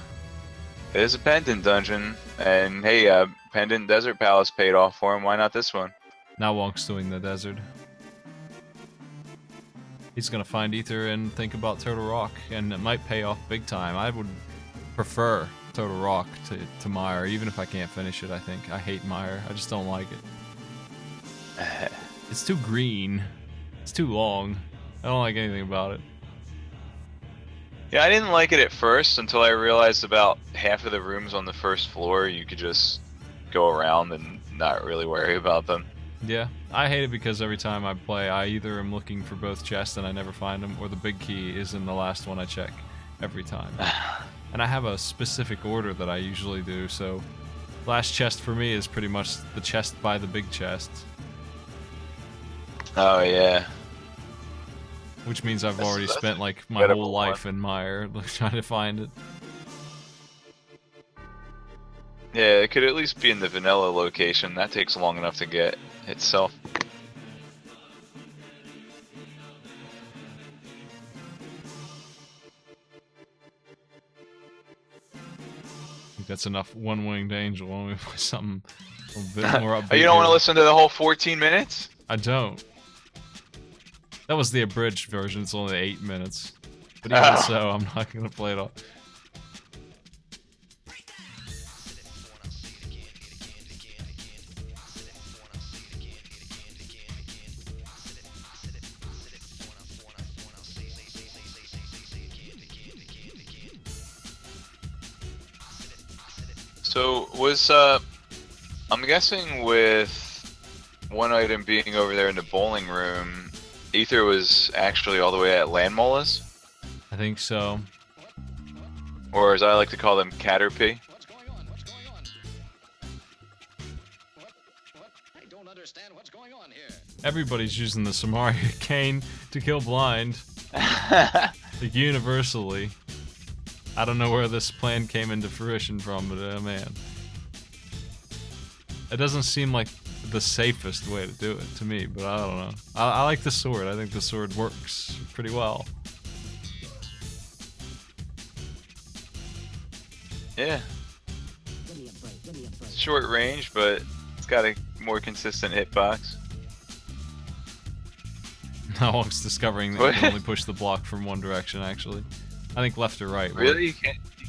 It is a pendant dungeon, and hey, pendant Desert Palace paid off for him, why not this one? Now Wonk's doing the desert. He's gonna find Ether and think about Turtle Rock, and it might pay off big time. I would prefer Turtle Rock to Mire, even if I can't finish it, I think. I hate Mire, I just don't like it. It's too green. It's too long. I don't like anything about it. Yeah, I didn't like it at first until I realized about half of the rooms on the first floor you could just go around and not really worry about them. Yeah, I hate it because every time I play, I either am looking for both chests and I never find them, or the big key is in the last one I check every time. And I have a specific order that I usually do, so last chest for me is pretty much the chest by the big chest. Oh yeah. Which means I've already spent like my whole life in Mire trying to find it. Yeah, it could at least be in the vanilla location. That takes long enough to get itself. I think that's enough one-winged angel. When we play something a bit more upbeat. You don't want to listen to the whole 14 minutes? I don't. That was the abridged version, it's only 8 minutes. But even so, I'm not gonna play it all. So, I'm guessing with one item being over there in the bowling room, Ether was actually all the way at Landmolas? I think so. Or as I like to call them, Caterpie. Everybody's using the Samaria cane to kill blind. Like, universally. I don't know where this plan came into fruition from, but man. It doesn't seem like the safest way to do it to me, but I don't know. I like the sword. I think the sword works pretty well. Yeah. Short range, but it's got a more consistent hitbox. Now I'm discovering that you can only push the block from one direction, actually. I think left or right. Really? You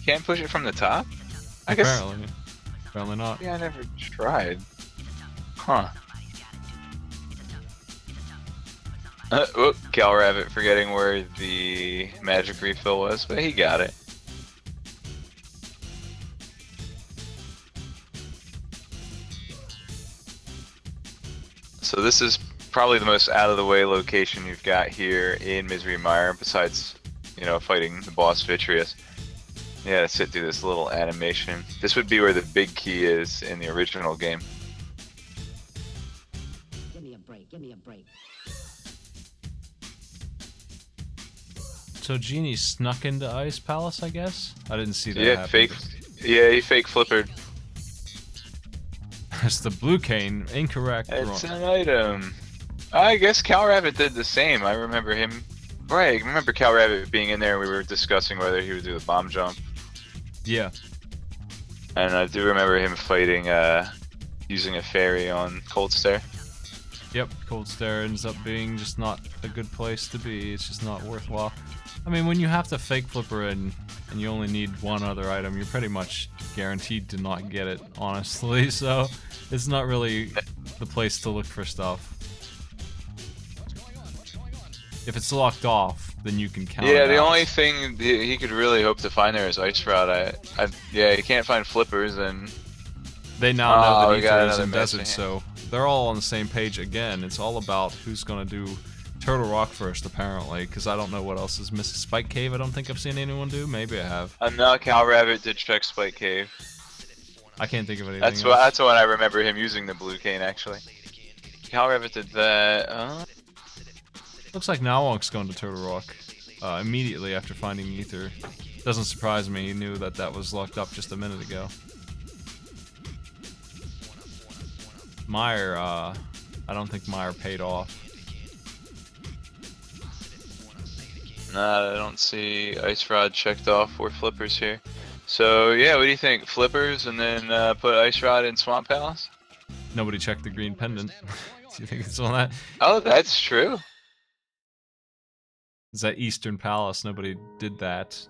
can't push it from the top? I guess. Apparently not. Yeah, I never tried. Huh. Whoop, Cal Rabbit forgetting where the magic refill was, but he got it. So this is probably the most out of the way location you've got here in Misery Mire, besides, you know, fighting the boss Vitreous. You gotta sit through this little animation. This would be where the big key is in the original game. Give me a break, give me a break. So Genie snuck into Ice Palace, I guess? I didn't see that Yeah, happen. he fake flippered. It's the blue cane, incorrect. It's Wrong. an item. I guess Cal Rabbit did the same. I remember him. Right, I remember Cal Rabbit being in there. We were discussing whether he would do the bomb jump. Yeah. And I do remember him fighting, using a fairy on Cold Stare. Yep, Cold Stare ends up being just not a good place to be. It's just not worthwhile. I mean, when you have to fake flipper in and you only need one other item, you're pretty much guaranteed to not get it, honestly. So it's not really the place to look for stuff. If it's locked off, then you can count. Yeah, it the out. only thing he could really hope to find there is Ice Rod. Yeah, he can't find flippers, and They now know we that got Ether is another in Desert, message. so they're all on the same page again. It's all about who's gonna do Turtle Rock first, apparently, because I don't know what else is missing. Spike Cave, I don't think I've seen anyone do. Maybe I have. no, Cal Rabbit did check Spike Cave. I can't think of anything That's else. that's when I remember him using the blue cane actually. Cal Rabbit did that. Looks like Nowwonk's going to Turtle Rock immediately after finding Ether. Doesn't surprise me. He knew that that was locked up just a minute ago. Meyer, I don't think Meyer paid off. Nah, I don't see Ice Rod checked off or flippers here. So yeah, what do you think? Flippers and then put Ice Rod in Swamp Palace? Nobody checked the green pendant. Do you think it's on that? Oh, that's true. Is that Eastern Palace? Nobody did that.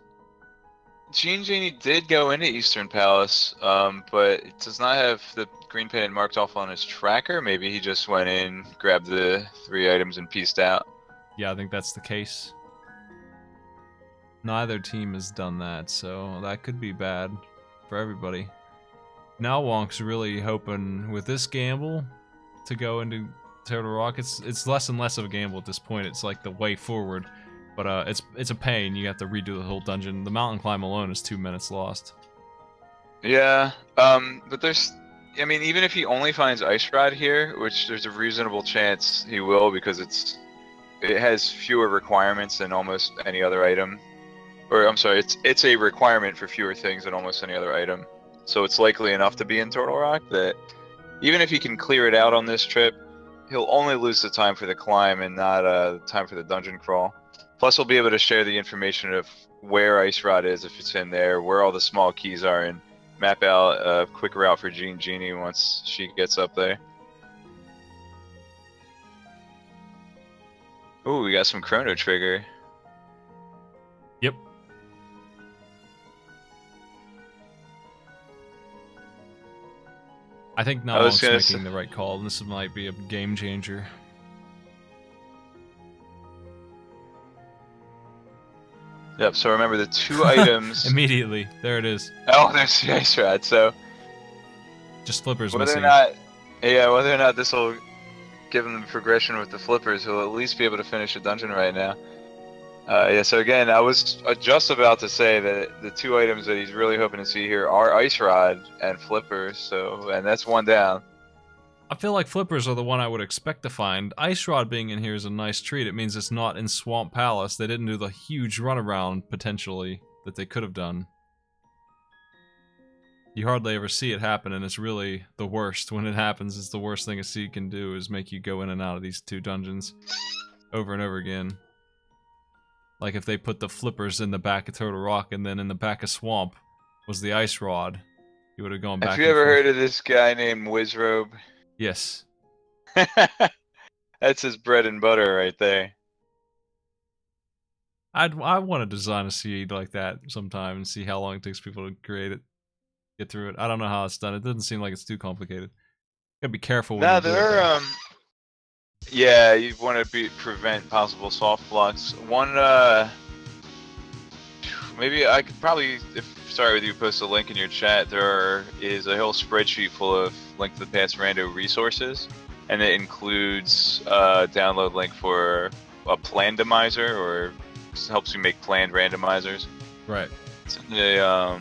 Genie did go into Eastern Palace, but it does not have the green pendant marked off on his tracker. Maybe he just went in, grabbed the 3 items, and pieced out. Yeah, I think that's the case. Neither team has done that, so that could be bad for everybody. Now Wonk's really hoping with this gamble to go into Turtle Rock. It's less and less of a gamble at this point. It's like the way forward, but it's a pain. You have to redo the whole dungeon. The mountain climb alone is 2 minutes lost. Yeah, but there's, I mean, even if he only finds Ice Rod here, which there's a reasonable chance he will because it has fewer requirements than almost any other item. Or I'm sorry, it's a requirement for fewer things than almost any other item. So it's likely enough to be in Turtle Rock that even if he can clear it out on this trip, he'll only lose the time for the climb and not the time for the dungeon crawl. Plus, he'll be able to share the information of where Ice Rod is if it's in there, where all the small keys are, and map out a quick route for Genie once she gets up there. Ooh, we got some Chrono Trigger. Yep. I think I was Nowwonk's gonna making the right call, and this might be a game changer. Yep, so remember the 2 items. Immediately, there it is. Oh, there's the Ice Rod, so Just flippers whether missing. whether or not this will give him the progression with the flippers, he'll at least be able to finish a dungeon right now. Yeah, so again, I was just about to say that the 2 items that he's really hoping to see here are Ice Rod and flippers, so, and that's 1 down. I feel like flippers are the one I would expect to find. Ice Rod being in here is a nice treat. It means it's not in Swamp Palace. They didn't do the huge runaround, potentially, that they could have done. You hardly ever see it happen, and it's really the worst. When it happens, it's the worst thing a seed can do, is make you go in and out of these 2 dungeons over and over again. Like if they put the flippers in the back of Turtle Rock, and then in the back of Swamp was the Ice Rod, you would have gone back. Have you ever heard of this guy named Wizrobe? Yes. That's his bread and butter right there. I want to design a seed like that sometime and see how long it takes people to create it, get through it. I don't know how it's done. It doesn't seem like it's too complicated. Gotta be careful when Now you do it, there, yeah, you want to prevent possible soft blocks. One, maybe I could probably, if sorry with you, post a link in your chat. There is a whole spreadsheet full of Link to the Past rando resources, and it includes a download link for a randomizer, or helps you make planned randomizers. Right. It's in the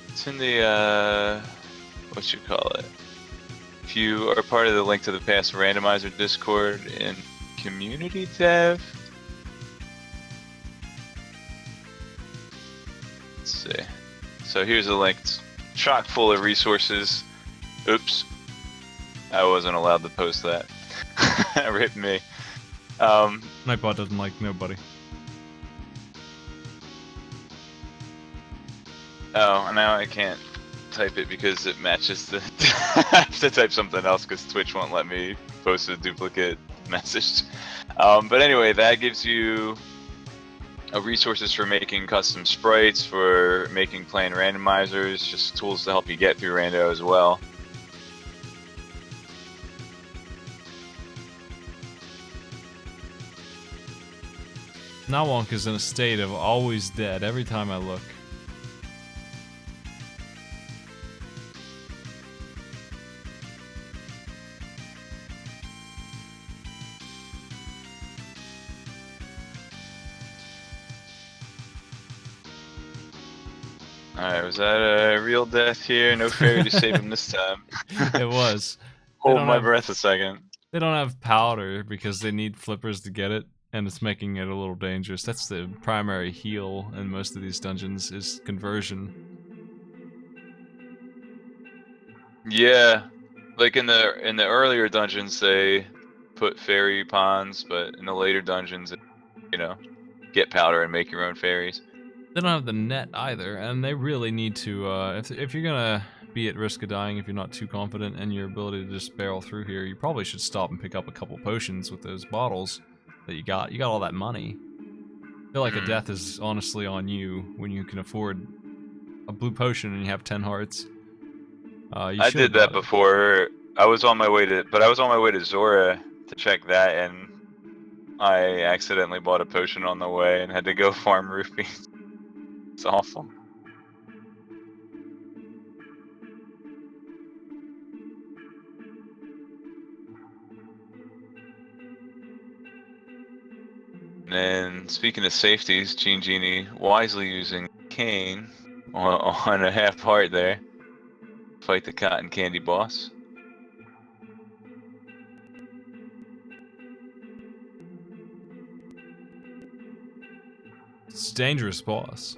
it's in the what you call it? If you are part of the Link to the Past randomizer Discord in Community tab. Let's see. So here's a link. It's chock full of resources. Oops. I wasn't allowed to post that. Rip me. Nightbot doesn't like nobody. Oh, now I can't type it because it matches the... I have to type something else because Twitch won't let me post a duplicate message. But anyway, that gives you resources for making custom sprites, for making planned randomizers, just tools to help you get through rando as well. Nawonk is in a state of always dead every time I look. Alright, was that a real death here? No fairy to save him this time. It was. Hold my breath a second. They don't have powder because they need flippers to get it, and it's making it a little dangerous. That's the primary heal in most of these dungeons, is conversion. Yeah, like in the earlier dungeons they put fairy ponds, but in the later dungeons, you know, get powder and make your own fairies. They don't have the net either, and they really need to, if you're gonna be at risk of dying, if you're not too confident in your ability to just barrel through here, you probably should stop and pick up a couple potions with those bottles that you got. You got all that money. I feel like a death is honestly on you when you can afford a blue potion and you have 10 hearts. I did that before. I was on my way to Zora to check that, and I accidentally bought a potion on the way and had to go farm rupees. It's awful. And then, speaking of safeties, Genie wisely using Cane on a half heart there. Fight the cotton candy boss. It's a dangerous boss.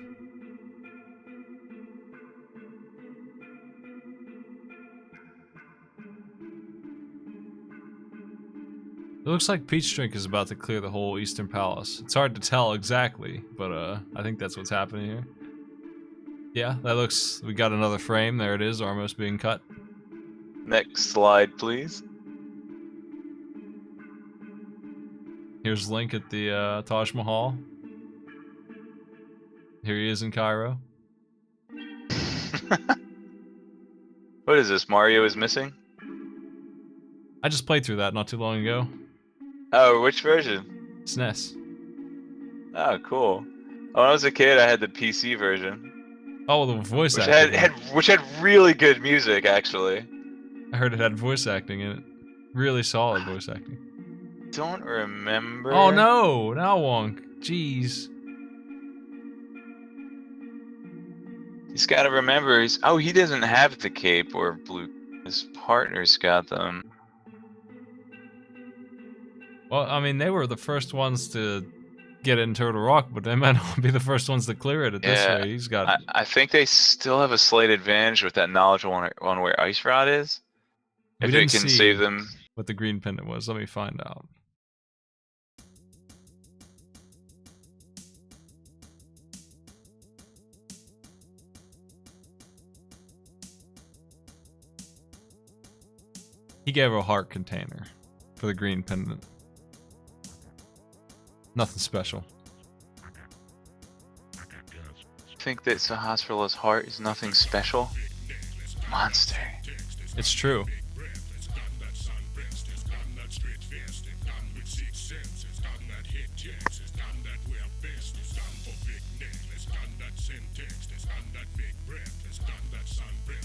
It looks like Peach Drink is about to clear the whole Eastern Palace. It's hard to tell exactly, but I think that's what's happening here. Yeah, that looks... we got another frame. There it is, almost being cut. Next slide, please. Here's Link at the Taj Mahal. Here he is in Cairo. What is this? Mario is missing? I just played through that not too long ago. Oh, which version? SNES. Oh, cool. When I was a kid, I had the PC version. Oh, the voice which acting. Which had really good music, actually. I heard it had voice acting in it. Really solid voice acting. Don't remember. Oh no! Now Wonk. Jeez. He's got to remember, he doesn't have the cape or blue. His partner's got them. Well, I mean, they were the first ones to get in Turtle Rock, but they might not be the first ones to clear it at this Yeah, rate. He's got. I think they still have a slight advantage with that knowledge on where Ice Rod is. We If didn't it can see save them. what the green pendant was. Let me find out. He gave her a heart container for the green pendant. Nothing special. Think that Sahasrarla's heart is nothing special? Monster. It's true.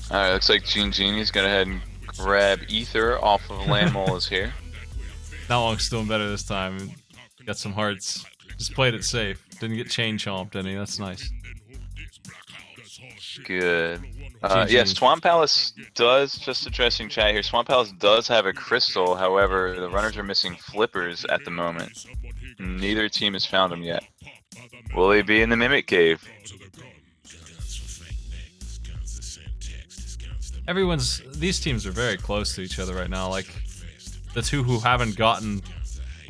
Alright, looks like Genie's gonna head and grab Ether off of Landmole here. Nalong's doing better this time. Got some hearts. Just played it safe. Didn't get chain chomped any. That's nice. Good. GG. Yes, Swamp Palace does, just addressing chat here, Swamp Palace does have a crystal, however, the runners are missing flippers at the moment. Neither team has found them yet. Will they be in the Mimic Cave? These teams are very close to each other right now. Like, the two who haven't gotten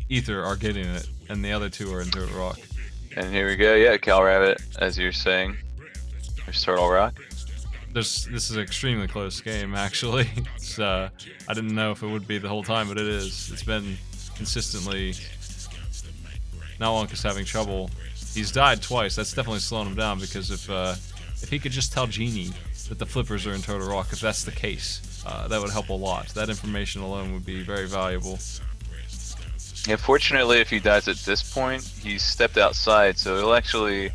Ether are getting it, and the other two are in Turtle Rock. And here we go, yeah, Cal Rabbit, as you're saying. There's Turtle Rock. This is an extremely close game, actually. It's, I didn't know if it would be the whole time, but it is. It's been consistently... Nalong is having trouble. He's died twice. That's definitely slowing him down, because if he could just tell Genie that the flippers are in Turtle Rock, if that's the case, that would help a lot. That information alone would be very valuable. Yeah, fortunately, if he dies at this point, he's stepped outside, so he'll actually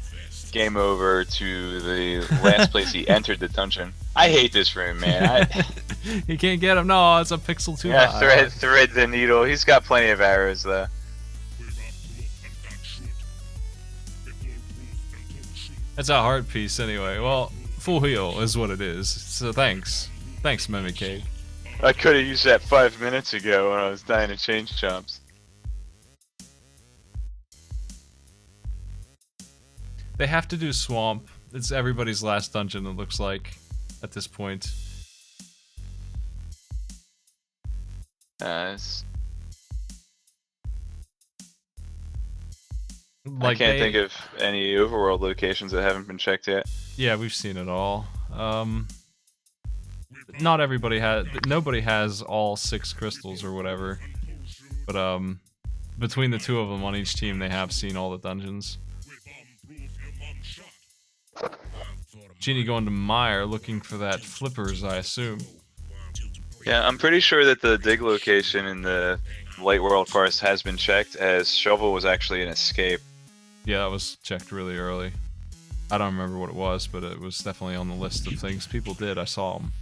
game over to the last place he entered the dungeon. I hate this room, man. He can't get him. No, it's a pixel too Yeah, high. thread the needle. He's got plenty of arrows, though. That's a heart piece anyway. Well, full heal is what it is. So thanks. Thanks, Mimicade. I could have used that 5 minutes ago when I was dying to change jumps. They have to do Swamp. It's everybody's last dungeon, it looks like, at this point. I Like can't think of any overworld locations that haven't been checked yet. Yeah, we've seen it all. Not everybody has... Nobody has all 6 crystals or whatever. But, between the two of them on each team, they have seen all the dungeons. Genie going to Mire, looking for that flippers, I assume. Yeah, I'm pretty sure that the dig location in the Light World Forest has been checked, as Shovel was actually an escape. Yeah, that was checked really early. I don't remember what it was, but it was definitely on the list of things people did. I saw them.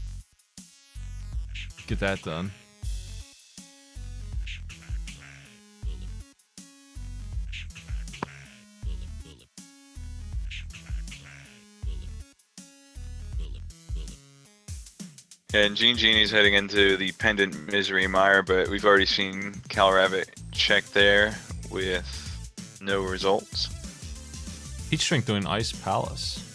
Get that done. And Genie's heading into the Pendant Misery Mire, but we've already seen Cal Rabbit check there with no results. Heat Shrink doing Ice Palace.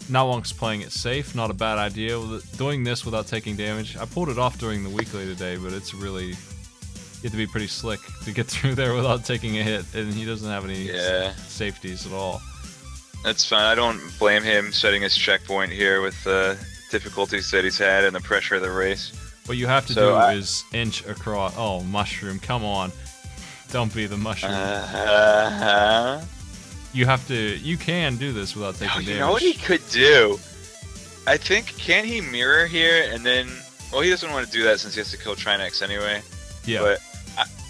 Nalong's playing it safe, not a bad idea. Doing this without taking damage. I pulled it off during the weekly today, but it's really... You have to be pretty slick to get through there without taking a hit, and he doesn't have any safeties at all. That's fine. I don't blame him setting his checkpoint here with the difficulties that he's had and the pressure of the race. What you have to do is inch across... Oh, mushroom, come on. Don't be the mushroom. You have to... You can do this without taking damage. You know what he could do? I think, can he mirror here and then... Well, he doesn't want to do that since he has to kill Trinex anyway. Yeah. But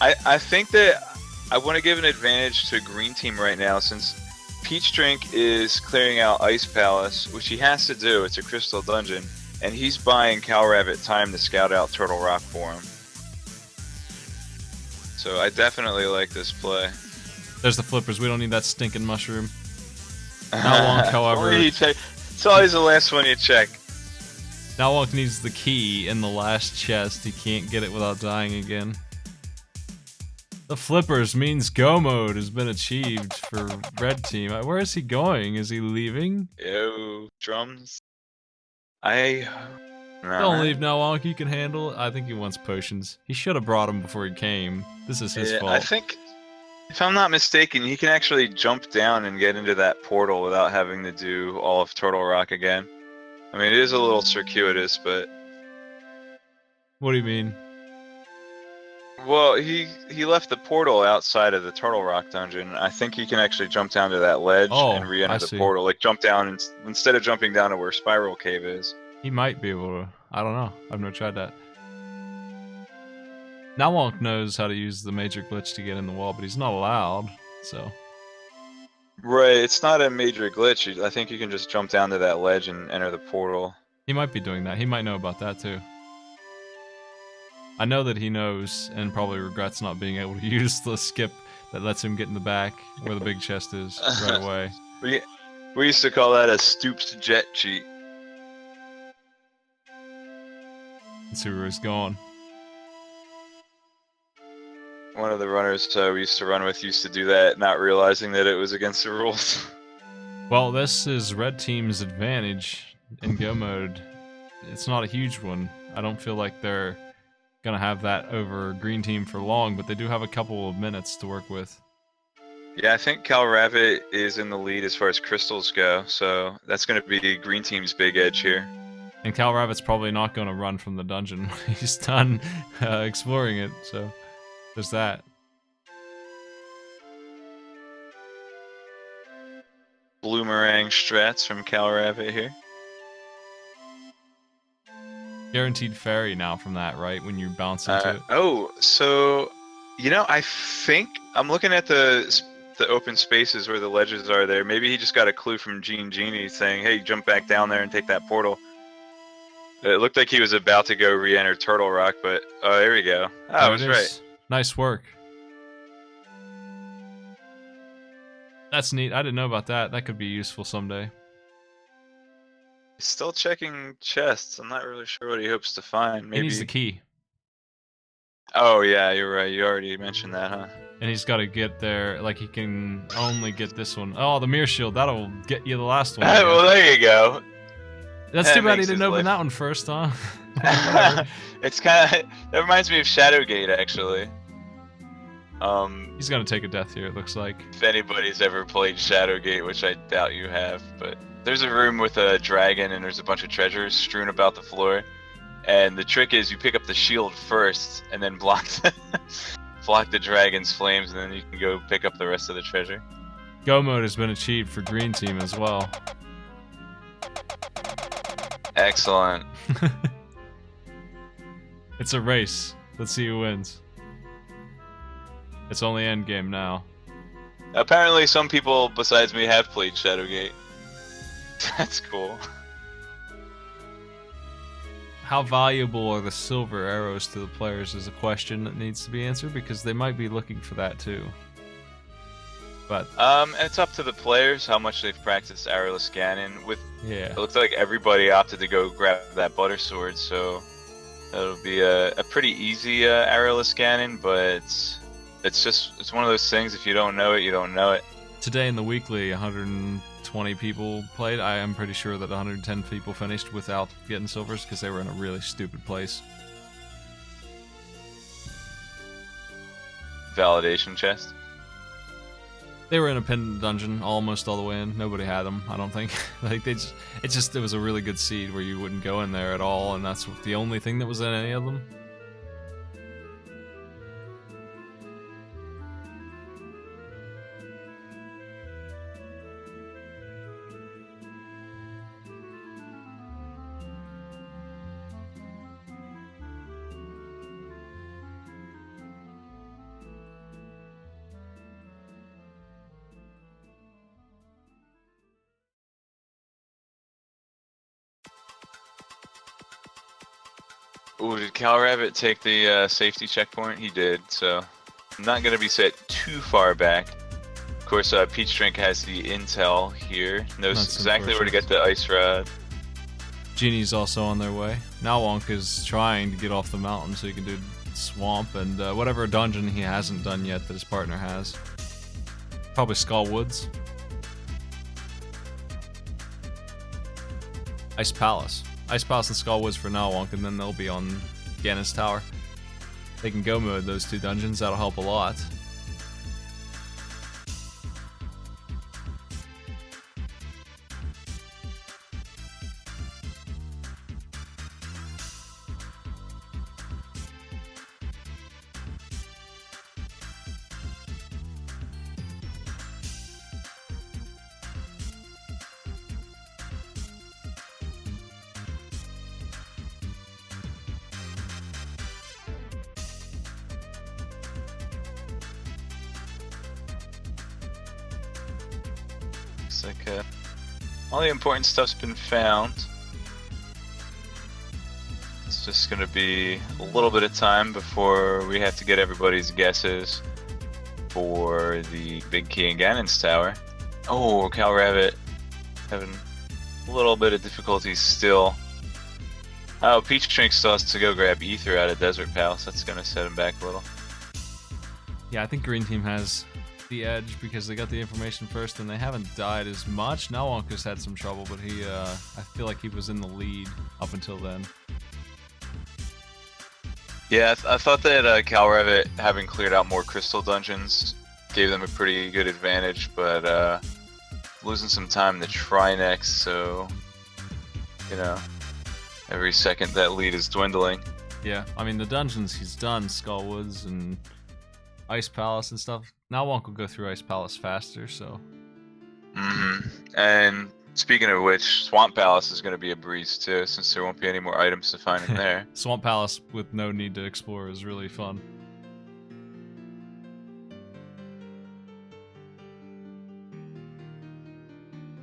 I think that I want to give an advantage to Green Team right now, since Peach Drink is clearing out Ice Palace, which he has to do. It's a crystal dungeon. And he's buying Cal Rabbit time to scout out Turtle Rock for him. So I definitely like this play. There's the flippers. We don't need that stinking mushroom. Now Wonk, however, It's always the last one you check. now Wonk needs the key in the last chest. He can't get it without dying again. The flippers means go mode has been achieved for red team. Where is he going? Is he leaving? Yo, drums. Don't leave now, Wonk. You can handle it. I think he wants potions. He should have brought them before he came. This is his fault. I think, if I'm not mistaken, he can actually jump down and get into that portal without having to do all of Turtle Rock again. I mean, it is a little circuitous, but... What do you mean? Well, he left the portal outside of the Turtle Rock dungeon. I think he can actually jump down to that ledge and re-enter the portal. Like, jump down, instead of jumping down to where Spiral Cave is. He might be able to. I don't know. I've never tried that. Now Wonk knows how to use the major glitch to get in the wall, but he's not allowed, so... Right, it's not a major glitch. I think you can just jump down to that ledge and enter the portal. He might be doing that. He might know about that, too. I know that he knows, and probably regrets not being able to use the skip that lets him get in the back, where the big chest is, right away. We used to call that a stoops jet cheat. Let's see where he's going. One of the runners we used to run with used to do that, not realizing that it was against the rules. Well, this is red team's advantage in go mode. It's not a huge one. I don't feel like they're gonna have that over green team for long, but they do have a couple of minutes to work with. Yeah, I think Cal Rabbit is in the lead as far as crystals go, so that's gonna be green team's big edge here. And Cal Rabbit's probably not gonna run from the dungeon. He's done exploring it, so there's that. Bloomerang strats from Cal Rabbit here. Guaranteed fairy now from that, right? When you bounce into it. Oh, so I think I'm looking at the open spaces where the ledges are there. Maybe he just got a clue from Genie saying, "Hey, jump back down there and take that portal." It looked like he was about to go re-enter Turtle Rock, but oh, there we go. Oh, I was right. Nice work. That's neat. I didn't know about that. That could be useful someday. Still checking chests. I'm not really sure what he hopes to find. Maybe he needs the key. Oh yeah, you're right. You already mentioned that, huh? And he's got to get there. Like he can only get this one. Oh, the mirror shield. That'll get you the last one. Well, there you go. That's too bad he didn't open that one first, huh? It's kind of that reminds me of Shadowgate, actually. He's gonna take a death here. It looks like. If anybody's ever played Shadowgate, which I doubt you have, but there's a room with a dragon and there's a bunch of treasures strewn about the floor. And the trick is you pick up the shield first and then block the dragon's flames, and then you can go pick up the rest of the treasure. Go mode has been achieved for green team as well. Excellent. It's a race. Let's see who wins. It's only endgame now. Apparently some people besides me have played Shadowgate. That's cool. How valuable are the silver arrows to the players is a question that needs to be answered, because they might be looking for that too. But it's up to the players how much they've practiced arrowless scanning. It looks like everybody opted to go grab that butter sword, so it'll be a pretty easy arrowless scanning, but it's one of those things, if you don't know it, you don't know it. Today in the weekly, 120 people played. I am pretty sure that 110 people finished without getting silvers because they were in a really stupid place. Validation chest. They were in a pinned dungeon almost all the way in. Nobody had them, I don't think. Like it was a really good seed where you wouldn't go in there at all, and that's the only thing that was in any of them. Ooh, did Cal Rabbit take the safety checkpoint? He did, so not going to be set too far back. Of course, Peach Drink has the intel here. Knows That's exactly where to get the ice rod. Genie's also on their way. Nalwonk is trying to get off the mountain so he can do swamp and whatever dungeon he hasn't done yet that his partner has. Probably Skull Woods. Ice Palace. Ice Palace and Skull Woods for Nalwonk, and then they'll be on Ganon's Tower. They can go mode those 2 dungeons, that'll help a lot. Looks like all the important stuff's been found. It's just gonna be a little bit of time before we have to get everybody's guesses for the big key in Ganon's Tower. Oh, Cal Rabbit having a little bit of difficulty still. Oh, Peach Drink still has to go grab Ether out of Desert Palace. That's gonna set him back a little. Yeah, I think Green Team has the edge because they got the information first and they haven't died as much. Nalwonk has had some trouble, but he, I feel like he was in the lead up until then. Yeah, I thought that Cal Rabbit having cleared out more crystal dungeons gave them a pretty good advantage, but losing some time to try next, so you know, every second that lead is dwindling. Yeah, I mean the dungeons he's done, Skull Woods and Ice Palace and stuff. Nalwonk will go through Ice Palace faster, so. And speaking of which, Swamp Palace is going to be a breeze too, since there won't be any more items to find in there. Swamp Palace with no need to explore is really fun.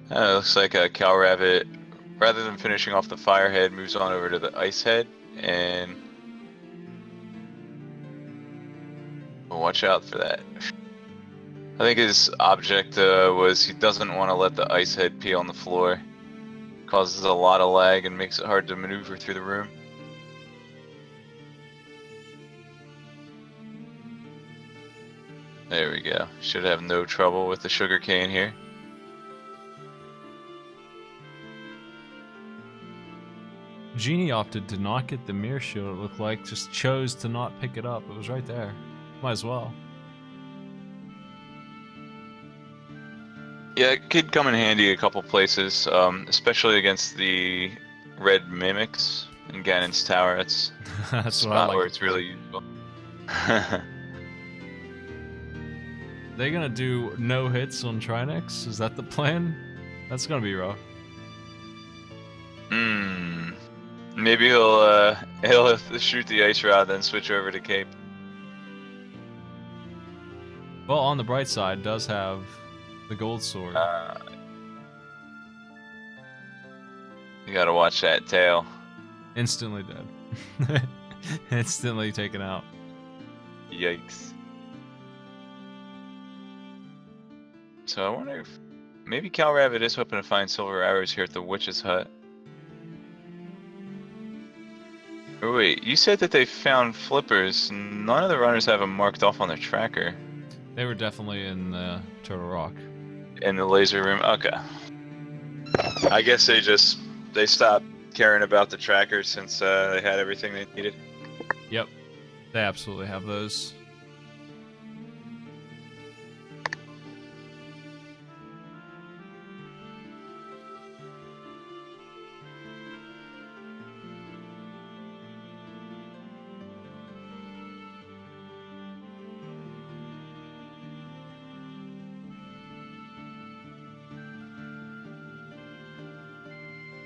Looks like Cal Rabbit, rather than finishing off the Firehead, moves on over to the Ice Head, and well, watch out for that. I think his object was he doesn't want to let the Ice Head pee on the floor. Causes a lot of lag and makes it hard to maneuver through the room. There we go. Should have no trouble with the sugarcane here. Genie opted to not get the mirror shield, it looked like. Just chose to not pick it up. It was right there. Might as well. Yeah, it could come in handy a couple places, especially against the red mimics in Ganon's Tower. That's That's a spot what I like. where it's really useful. They gonna do no hits on Trinex? Is that the plan? That's gonna be rough. Maybe he'll have to shoot the ice rod, then switch over to Cape. Well, on the bright side, does have the gold sword. You gotta watch that tail. Instantly dead. Instantly taken out. Yikes. So I wonder if maybe Cal Rabbit is hoping to find silver arrows here at the witch's hut. Oh wait, you said that they found flippers. None of the runners have them marked off on their tracker. They were definitely in Turtle Rock. In the laser room? Okay. I guess they stopped caring about the tracker since they had everything they needed. Yep. They absolutely have those.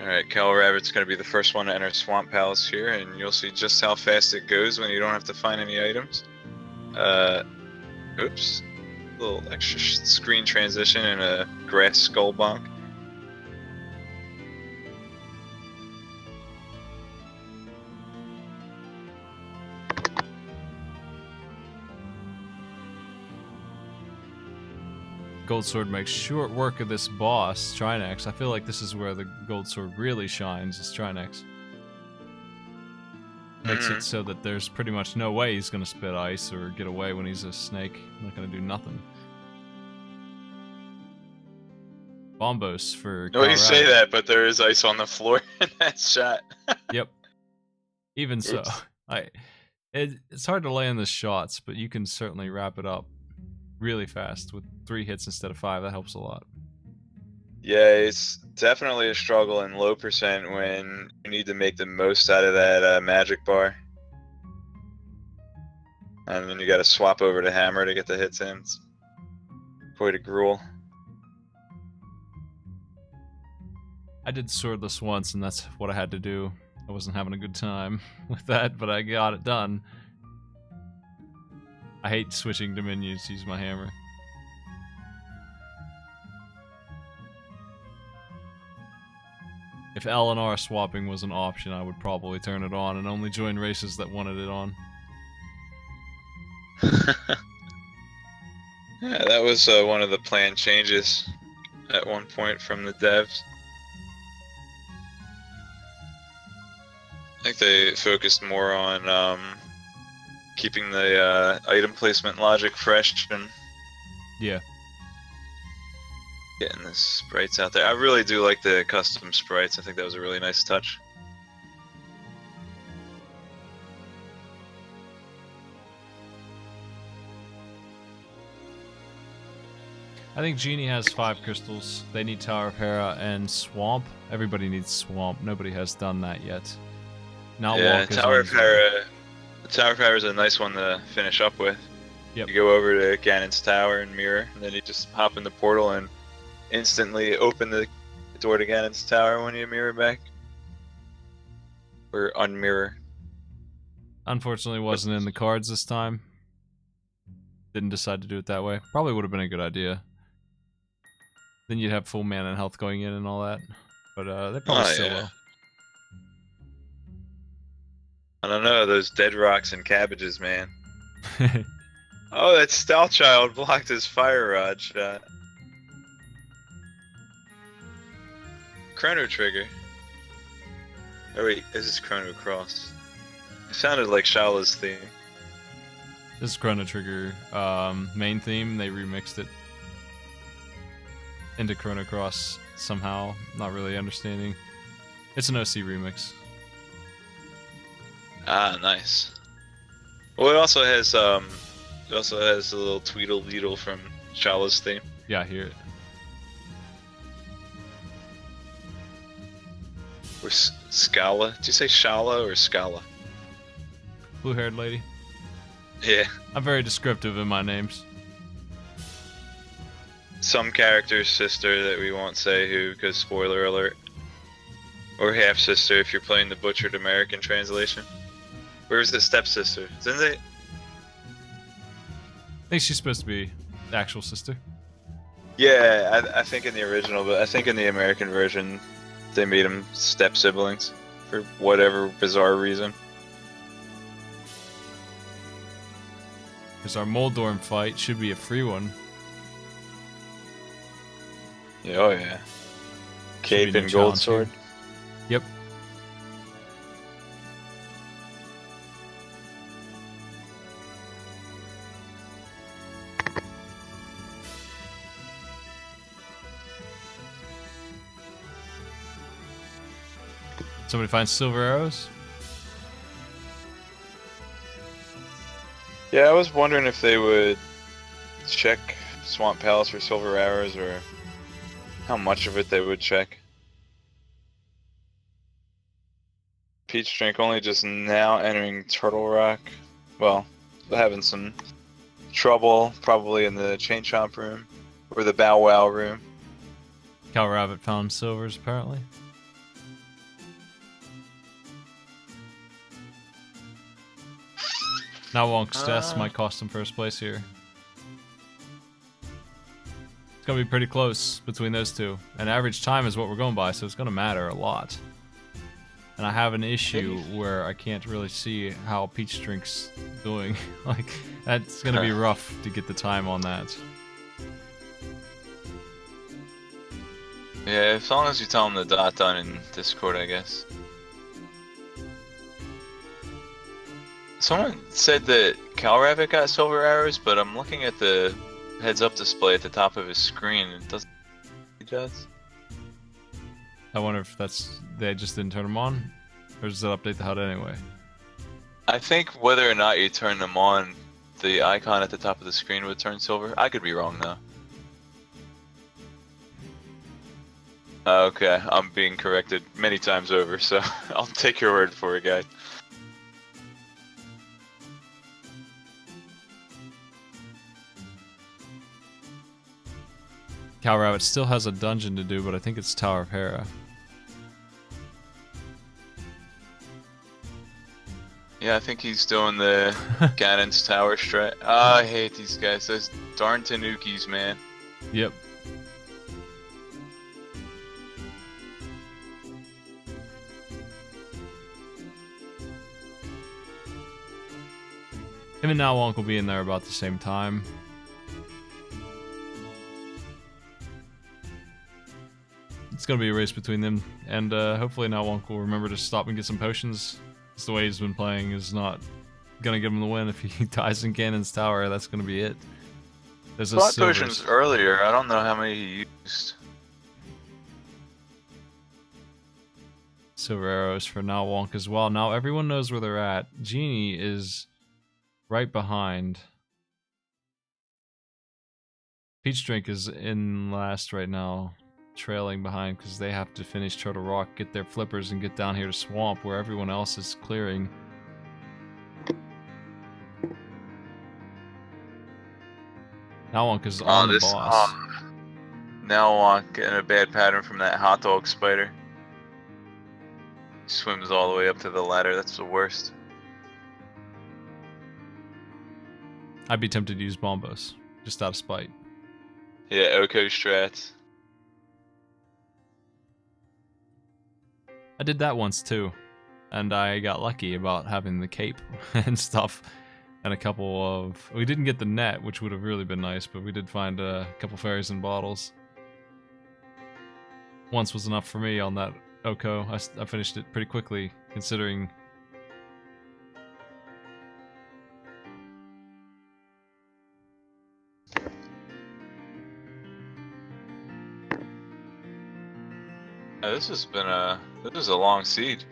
Alright, Cal Rabbit's going to be the first one to enter Swamp Palace here, and you'll see just how fast it goes when you don't have to find any items. Oops. A little extra screen transition and a grass skull bonk. Gold Sword makes short work of this boss, Trinex. I feel like this is where the Gold Sword really shines, is Trinex. Makes it so that there's pretty much no way he's gonna spit ice or get away when he's a snake. Not gonna do nothing. Bombos for No, you say Colorado. that, but there is ice on the floor in that shot. Yep. Even so, Oops. it's hard to land the shots, but you can certainly wrap it up really fast with 3 hits instead of 5. That helps a lot. Yeah, it's definitely a struggle in low percent when you need to make the most out of that magic bar. And then you gotta swap over to hammer to get the hits in. It's quite a gruel. I did swordless once, and that's what I had to do. I wasn't having a good time with that, but I got it done. I hate switching to menus to use my hammer. If L and R swapping was an option, I would probably turn it on and only join races that wanted it on. Yeah, that was one of the planned changes at one point from the devs. I think they focused more on keeping the item placement logic fresh and Yeah. getting the sprites out there. I really do like the custom sprites. I think that was a really nice touch. I think Genie has 5 crystals. They need Tower of Hera and Swamp. Everybody needs Swamp. Nobody has done that yet. Not Yeah, Walk is Tower on of his way. Hera. The Tower of Hera is a nice one to finish up with. Yep. You go over to Ganon's Tower and mirror, and then you just hop in the portal and instantly open the door to Ganon's Tower when you mirror back. Or unmirror. Unfortunately, wasn't in the cards this time. Didn't decide to do it that way. Probably would have been a good idea. Then you'd have full mana and health going in and all that. But they probably Oh, still yeah. I don't know, those dead rocks and cabbages, man. will. Oh, that Stout Child blocked his fire rod shot. Chrono Trigger. Oh wait, this is Chrono Cross. It sounded like Shala's theme. This is Chrono Trigger main theme. They remixed it into Chrono Cross somehow. Not really understanding. It's an OC remix. Ah, nice. Well, it also has a little Tweedledee from Shala's theme. Yeah, I hear it. Or Scala. Did you say Shala or Scala? Blue-haired lady. Yeah. I'm very descriptive in my names. Some character's sister that we won't say who, because spoiler alert. Or half sister if you're playing the butchered American translation. Where's the stepsister? Isn't it? I think she's supposed to be the actual sister. Yeah, I think in the original, but I think in the American version they made them step siblings for whatever bizarre reason. Because our Moldorm fight should be a free one. Yeah, oh yeah. Should Cape be no and gold challenge sword. here. Yep. Somebody find silver arrows? Yeah, I was wondering if they would check Swamp Palace for silver arrows, or how much of it they would check. Peach Drink only just now entering Turtle Rock. Well, having some trouble probably in the Chain Chomp room or the Bow Wow room. Cal Rabbit found silvers, apparently. Now Wonk's death might cost him first place here. It's gonna be pretty close between those two. And average time is what we're going by, so it's gonna matter a lot. And I have an issue where I can't really see how Peach Drink's doing. Like, that's gonna be rough to get the time on that. Yeah, as long as you tell him the dot done in Discord, I guess. Someone said that Calrabbit got silver arrows, but I'm looking at the heads-up display at the top of his screen, and it doesn't. He does. I wonder if they just didn't turn them on, or does it update the HUD anyway? I think whether or not you turn them on, the icon at the top of the screen would turn silver. I could be wrong though. Okay, I'm being corrected many times over, so I'll take your word for it, guys. Calrabbit still has a dungeon to do, but I think it's Tower of Hera. Yeah, I think he's doing the Ganon's Tower strat. Ah, I hate these guys. Those darn Tanukis, man. Yep. Him and Nowonk will be in there about the same time. It's gonna be a race between them, and hopefully Nowonk will remember to stop and get some potions. It's the way he's been playing is not gonna give him the win. If he dies in Ganon's Tower, that's gonna be it. There's a Bought potions earlier. I don't know how many he used. Silver arrows for Nowonk as well. Now everyone knows where they're at. Genie is right behind. Peach Drink is in last right now, trailing behind because they have to finish Turtle Rock, get their flippers, and get down here to Swamp where everyone else is clearing. Nowonk is on the boss. Nowonk in a bad pattern from that hot dog spider. Swims all the way up to the ladder. That's the worst. I'd be tempted to use Bombos, just out of spite. Yeah, Oko strats. I did that once too, and I got lucky about having the cape and stuff, and a couple of... We didn't get the net, which would have really been nice, but we did find a couple fairies and bottles. Once was enough for me on that Oko. I finished it pretty quickly, considering... This has been this is a long seed.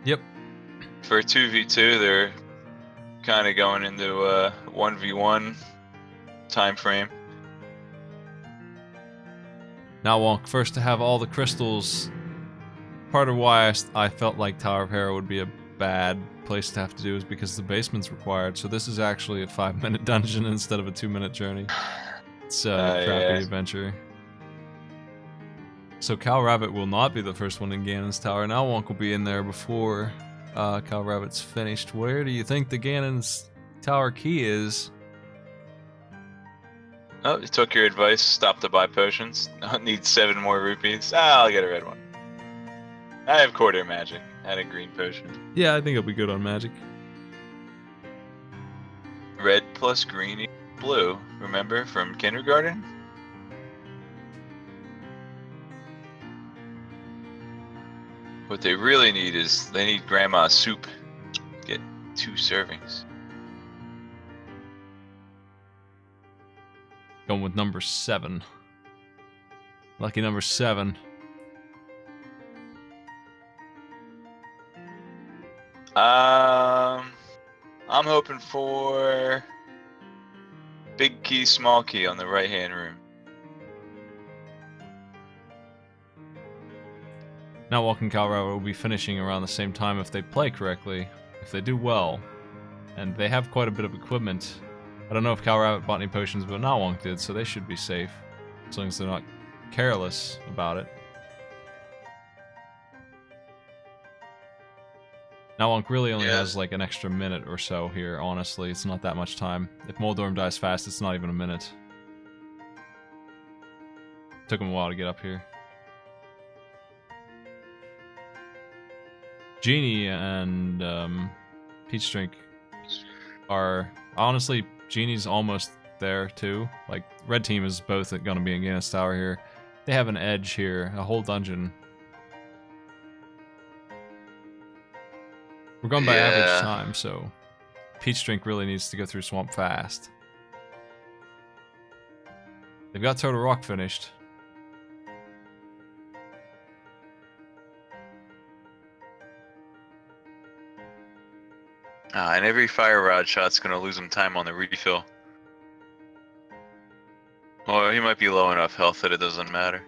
Yep. For 2v2, they're kind of going into a 1v1 time frame. Nowonk, first to have all the crystals. Part of why I felt like Tower of Hera would be a bad place to have to do is because the basement's required. So this is actually a 5-minute dungeon instead of a 2-minute journey. It's a crappy adventure. So Calrabbit will not be the first one in Ganon's Tower. Nowonk will be in there before Calrabbit's finished. Where do you think the Ganon's Tower key is? Oh, you took your advice. Stop to buy potions. I need 7 more rupees. I'll get a red one. I have quarter magic and a green potion. Yeah, I think it'll be good on magic. Red plus green equals blue. Remember from kindergarten? What they really need is they need grandma's soup. Get 2 servings. Going with number 7. Lucky number 7. I'm hoping for big key, small key on the right hand room. Nowonk and Calrabbit will be finishing around the same time if they play correctly, if they do well, and they have quite a bit of equipment. I don't know if Calrabbit bought any potions, but Nowonk did, so they should be safe, as long as they're not careless about it. Nowonk really only has like an extra minute or so here, honestly. It's not that much time. If Moldorm dies fast, it's not even a minute. Took him a while to get up here. Genie and Peach Drink are... Honestly, Genie's almost there too. Like, red team is both gonna be in Ganon's Tower here. They have an edge here, a whole dungeon. We're going by average time, so Peach Drink really needs to go through Swamp fast. They've got Total Rock finished. And every Fire Rod shot's gonna lose him time on the refill. Well, he might be low enough health that it doesn't matter.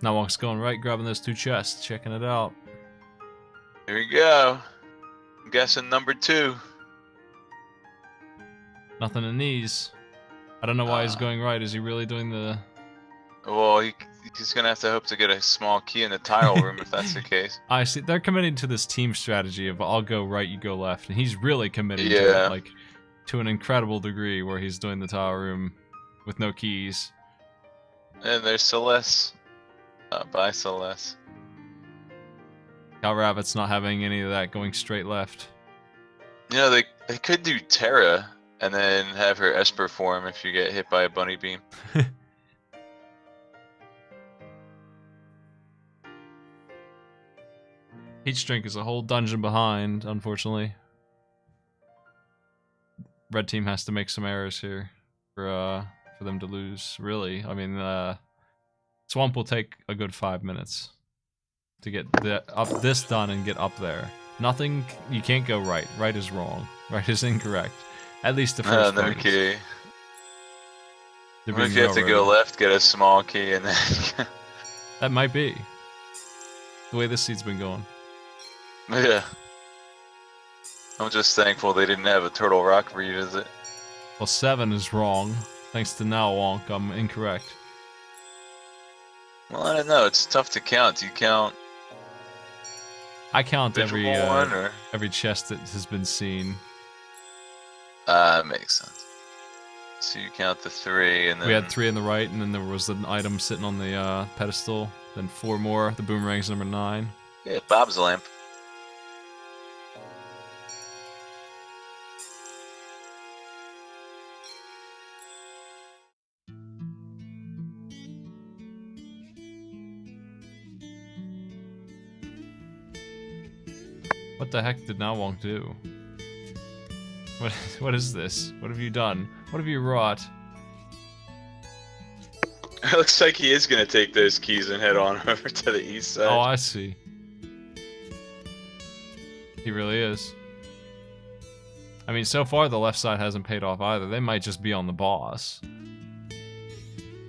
Nawalk's going right, grabbing those 2 chests, checking it out. Here we go. I'm guessing number 2. Nothing in these. I don't know why he's going right. Is he really doing the... Well, he's gonna have to hope to get a small key in the tile room if that's the case. I see. They're committing to this team strategy of I'll go right, you go left. And he's really committing to it, like, to an incredible degree where he's doing the tile room with no keys. And there's Celeste. Bye, Celeste. Cal Rabbit's not having any of that, going straight left. You know, they could do Terra and then have her Esper form if you get hit by a bunny beam. Peach Drink is a whole dungeon behind, unfortunately. Red team has to make some errors here for them to lose, really. I mean, Swamp will take a good 5 minutes to get this done and get up there. Nothing, you can't go right. Right is wrong. Right is incorrect. At least the first No phase. key. They're What if being you have to go railroaded. left, get a small key, and then... That might be. The way this seed's been going. Yeah. I'm just thankful they didn't have a Turtle Rock revisit. Well, 7 is wrong. Thanks to Nawonk, I'm incorrect. Well, I don't know. It's tough to count. Do you count I count visual one or? every chest that has been seen. Makes sense. So you count the 3, and then We had 3 on the right, and then there was an item sitting on the pedestal. Then 4 more. The boomerang's number 9. yeah, Bob's lamp. What the heck did Nawonk do? What is this? What have you done? What have you wrought? It looks like he is gonna take those keys and head on over to the east side. Oh, I see. He really is. I mean, so far the left side hasn't paid off either. They might just be on the boss.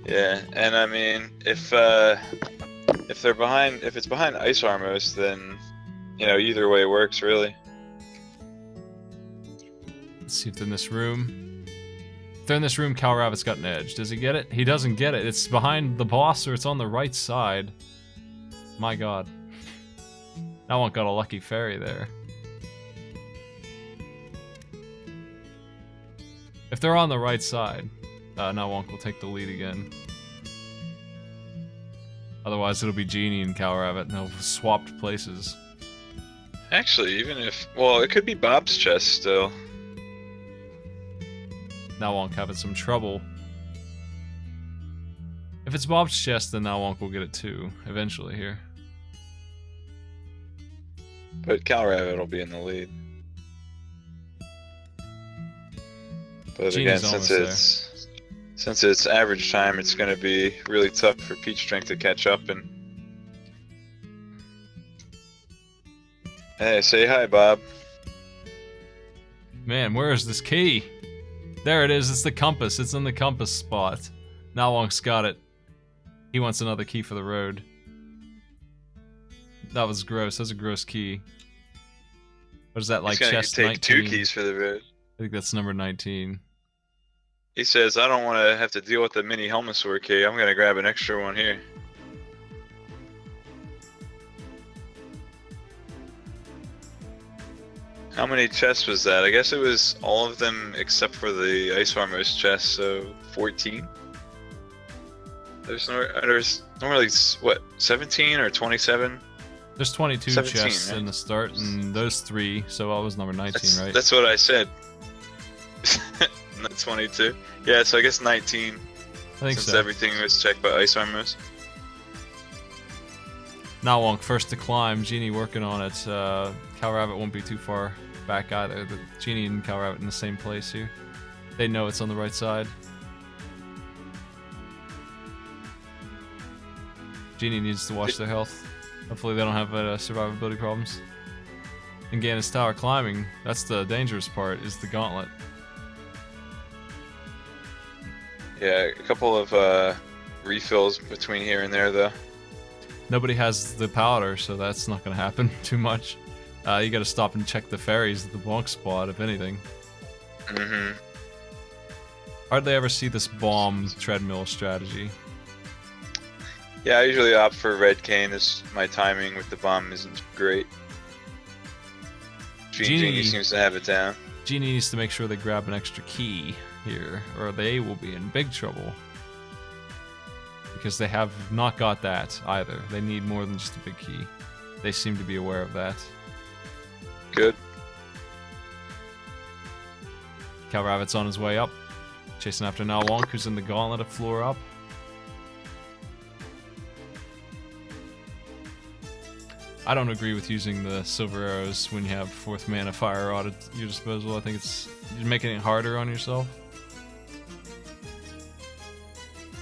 Yeah, and I mean, if it's behind Ice Armos, then you know either way works really. Let's see if they're in this room. If they're in this room, Cal Rabbit's got an edge. Does he get it? He doesn't get it. It's behind the boss, or it's on the right side. My god. That one got a lucky fairy there. If they're on the right side, Nawonk will take the lead again. Otherwise, it'll be Genie and Cal Rabbit, and they'll have swapped places. Actually, even if it could be Bob's chest still. Nawonk having some trouble. If it's Bob's chest, then Nawonk will get it too, eventually here. But Cal Rabbit will be in the lead. But Genie's again, almost since it's average time, it's going to be really tough for Peach Drink to catch up. And hey, say hi, Bob. Man, where is this key? There it is. It's the compass. It's in the compass spot. Nawonk's got it. He wants another key for the road. That was gross. That's a gross key. What is that, like He's gonna chest take 19? 2 keys for the road. I think that's number 19. He says, I don't want to have to deal with the mini Helmasaur key. I'm going to grab an extra one here. How many chests was that? I guess it was all of them except for the Ice Armos chest, so 14? There's normally, what, 17 or 27 There's 22 17, chests right? in the start, and those 3, so I was number 19, right? That's what I said. Not 22. Yeah, so I guess 19. I think Since so. everything was checked by ice armors. Now Wonk, first to climb. Genie working on it. Cal Rabbit won't be too far back either. The Genie and Cal Rabbit in the same place here. They know it's on the right side. Genie needs to watch their health. Hopefully they don't have survivability problems. And Gannis Tower climbing, that's the dangerous part, is the gauntlet. Yeah, a couple of refills between here and there, though. Nobody has the powder, so that's not going to happen too much. You got to stop and check the ferries at the Bonk spot, if anything. Mm-hmm. Hardly ever see this bomb treadmill strategy. Yeah, I usually opt for red cane as my timing with the bomb isn't great. Genie seems to have it down. Genie needs to make sure they grab an extra key here, or they will be in big trouble. Because they have not got that either. They need more than just a big key. They seem to be aware of that. Good. Cal Rabbit's on his way up. Chasing after Now Wonk, who's in the gauntlet a floor up. I don't agree with using the silver arrows when you have 4th mana fire rod at your disposal. I think you're making it harder on yourself.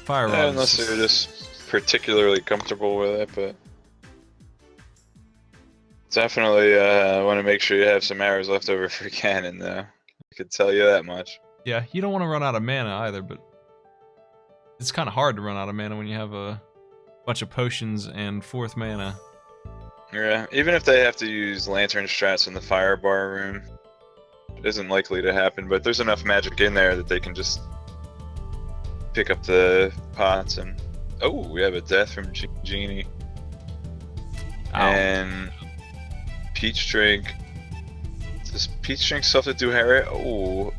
Fire rod. Unless you're just particularly comfortable with it, but definitely want to make sure you have some arrows left over for cannon, though. I could tell you that much. Yeah, you don't want to run out of mana either, but it's kind of hard to run out of mana when you have a bunch of potions and 4th mana. Yeah, even if they have to use lantern strats in the fire bar room, it isn't likely to happen, but there's enough magic in there that they can just pick up the pots and... Oh, we have a death from Genie. Ow. And... Peach Drink. Does Peach Drink still have to do Harriet? Oh.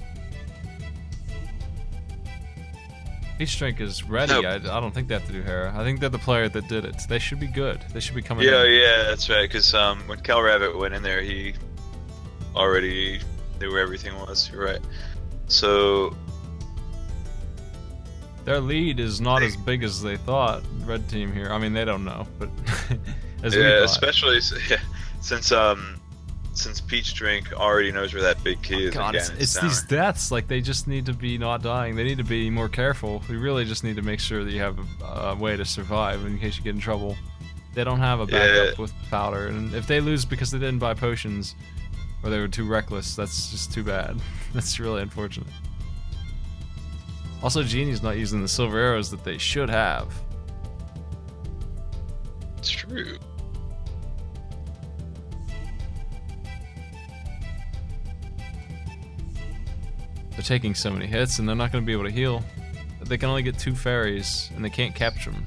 Peach Drink is ready. Nope. I don't think they have to do Hera. I think they're the player that did it. They should be good. They should be coming Yeah, in. yeah, that's right, because when Cal Rabbit went in there, he already knew where everything was. You're right. So... Their lead is not as big as they thought. Red team here. I mean, they don't know, but as we yeah, thought. especially since Peach Drink already knows where that big key is. God, Again, it's these deaths. Like, they just need to be not dying. They need to be more careful. We really just need to make sure that you have a way to survive in case you get in trouble. They don't have a backup with powder, and if they lose because they didn't buy potions or they were too reckless, that's just too bad. That's really unfortunate. Also, Genie's not using the silver arrows that they should have. It's true. They're taking so many hits and they're not going to be able to heal. They can only get 2 fairies and they can't capture them.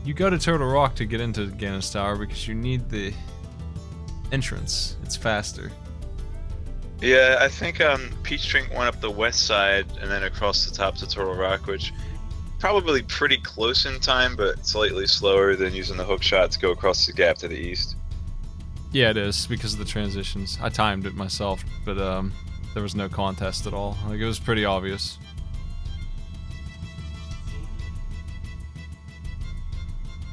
You go to Turtle Rock to get into Gannis Tower because you need the entrance. It's faster. Yeah, I think Peach Drink went up the west side and then across the top to Turtle Rock, which probably pretty close in time, but slightly slower than using the hook shot to go across the gap to the east. Yeah, it is because of the transitions. I timed it myself, but there was no contest at all. Like, it was pretty obvious.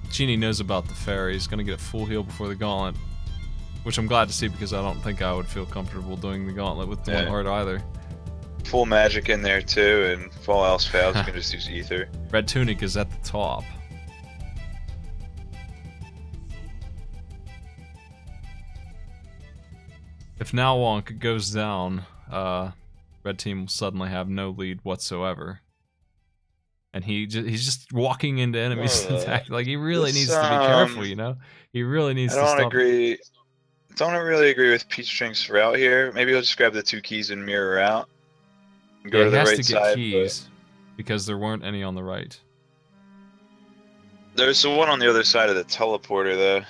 Genie knows about the fairy. He's gonna get a full heal before the gauntlet, which I'm glad to see because I don't think I would feel comfortable doing the gauntlet with one heart either. Full magic in there too, and if all else fails, you can just use ether. Red Tunic is at the top. If Now Wonk goes down, Red Team will suddenly have no lead whatsoever. And he's just walking into enemies attack. Like, he really needs to be careful, you know? He really needs to stop. Don't really agree with Peach Drink's route here. Maybe he'll just grab the 2 keys and mirror out. And go to the right side. Keys because there weren't any on the right. There's the one on the other side of the teleporter, though.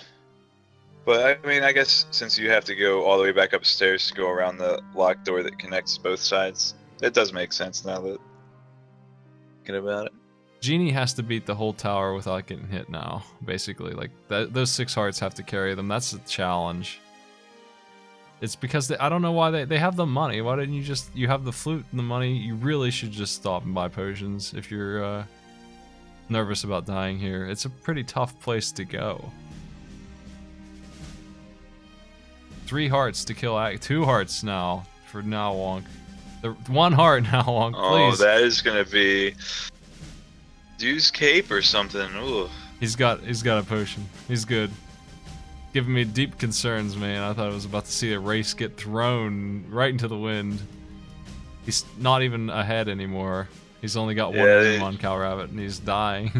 But, I mean, I guess since you have to go all the way back upstairs to go around the locked door that connects both sides, It does make sense now that thinking about it. Genie has to beat the whole tower without getting hit now, basically. Like, those 6 hearts have to carry them. That's a challenge. It's because I don't know why they have the money. Why didn't you have the flute and the money? You really should just stop and buy potions if you're nervous about dying here. It's a pretty tough place to go. 3 hearts to kill 2 hearts now for now Wonk. 1 heart now Wonk, please. Oh, that is gonna be use cape or something. Ooh. He's got a potion. He's good. Giving me deep concerns, man. I thought I was about to see a race get thrown right into the wind. He's not even ahead anymore. He's only got 1 room on Cal Rabbit, and he's dying.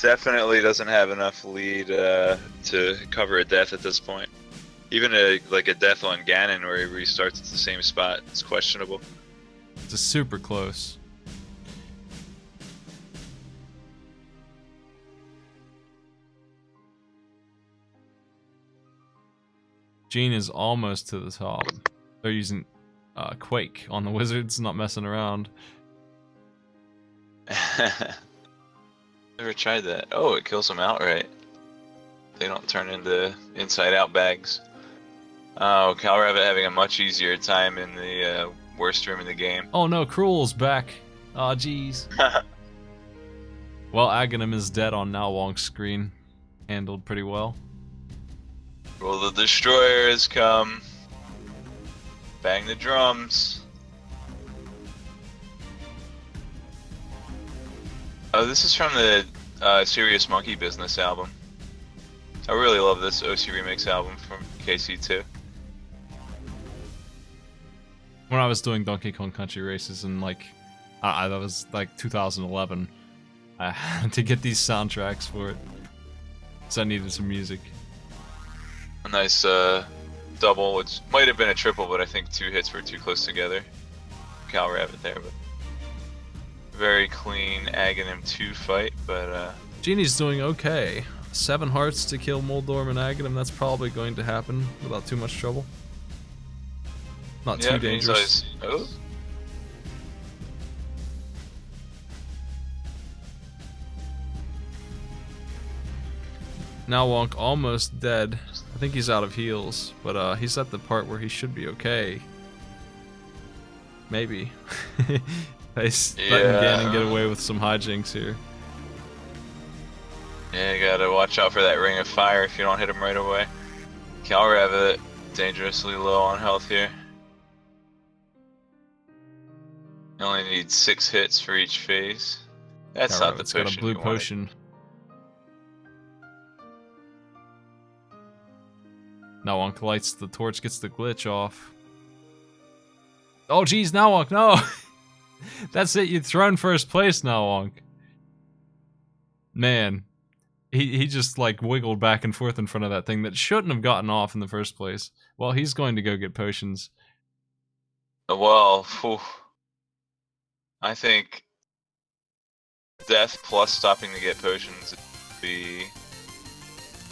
Definitely doesn't have enough lead to cover a death at this point. Even a death on Ganon where he restarts at the same spot, it's questionable. It's super close. Gene is almost to the top. They're using Quake on the wizards, not messing around. Never tried that. Oh, it kills them outright. They don't turn into inside-out bags. Oh, Cal Rabbit having a much easier time in the worst room in the game. Oh no, Cruel's back. Aw, jeez. Well, Aghanim is dead on now Wonk's screen. Handled pretty well. Well, the Destroyer has come. Bang the drums. Oh, this is from the Serious Monkey Business album. I really love this OC Remix album from KC2. When I was doing Donkey Kong Country races in that was like 2011, I had to get these soundtracks for it. So I needed some music. A nice double, which might have been a triple, but I think 2 hits were too close together. Cal Rabbit there, but very clean Aghanim 2 fight, but Genie's doing okay. 7 hearts to kill Moldorm and Aghanim, that's probably going to happen without too much trouble. Not too dangerous. Oh. Now Wonk almost dead. I think he's out of heals, but he's at the part where he should be okay. Maybe. Letting Ganon get away with some hijinks here. Yeah, you gotta watch out for that Ring of Fire if you don't hit him right away. Cal Rabbit dangerously low on health here. You only need 6 hits for each phase. That's Cal not the Rabbit's potion. Got a blue you wanted. potion. Now Wonk lights the torch, gets the glitch off. Oh geez, now Wonk, no! That's it, you're thrown first place now, Wonk. Man. He just like wiggled back and forth in front of that thing that shouldn't have gotten off in the first place. Well, he's going to go get potions. Well, I think death plus stopping to get potions would be...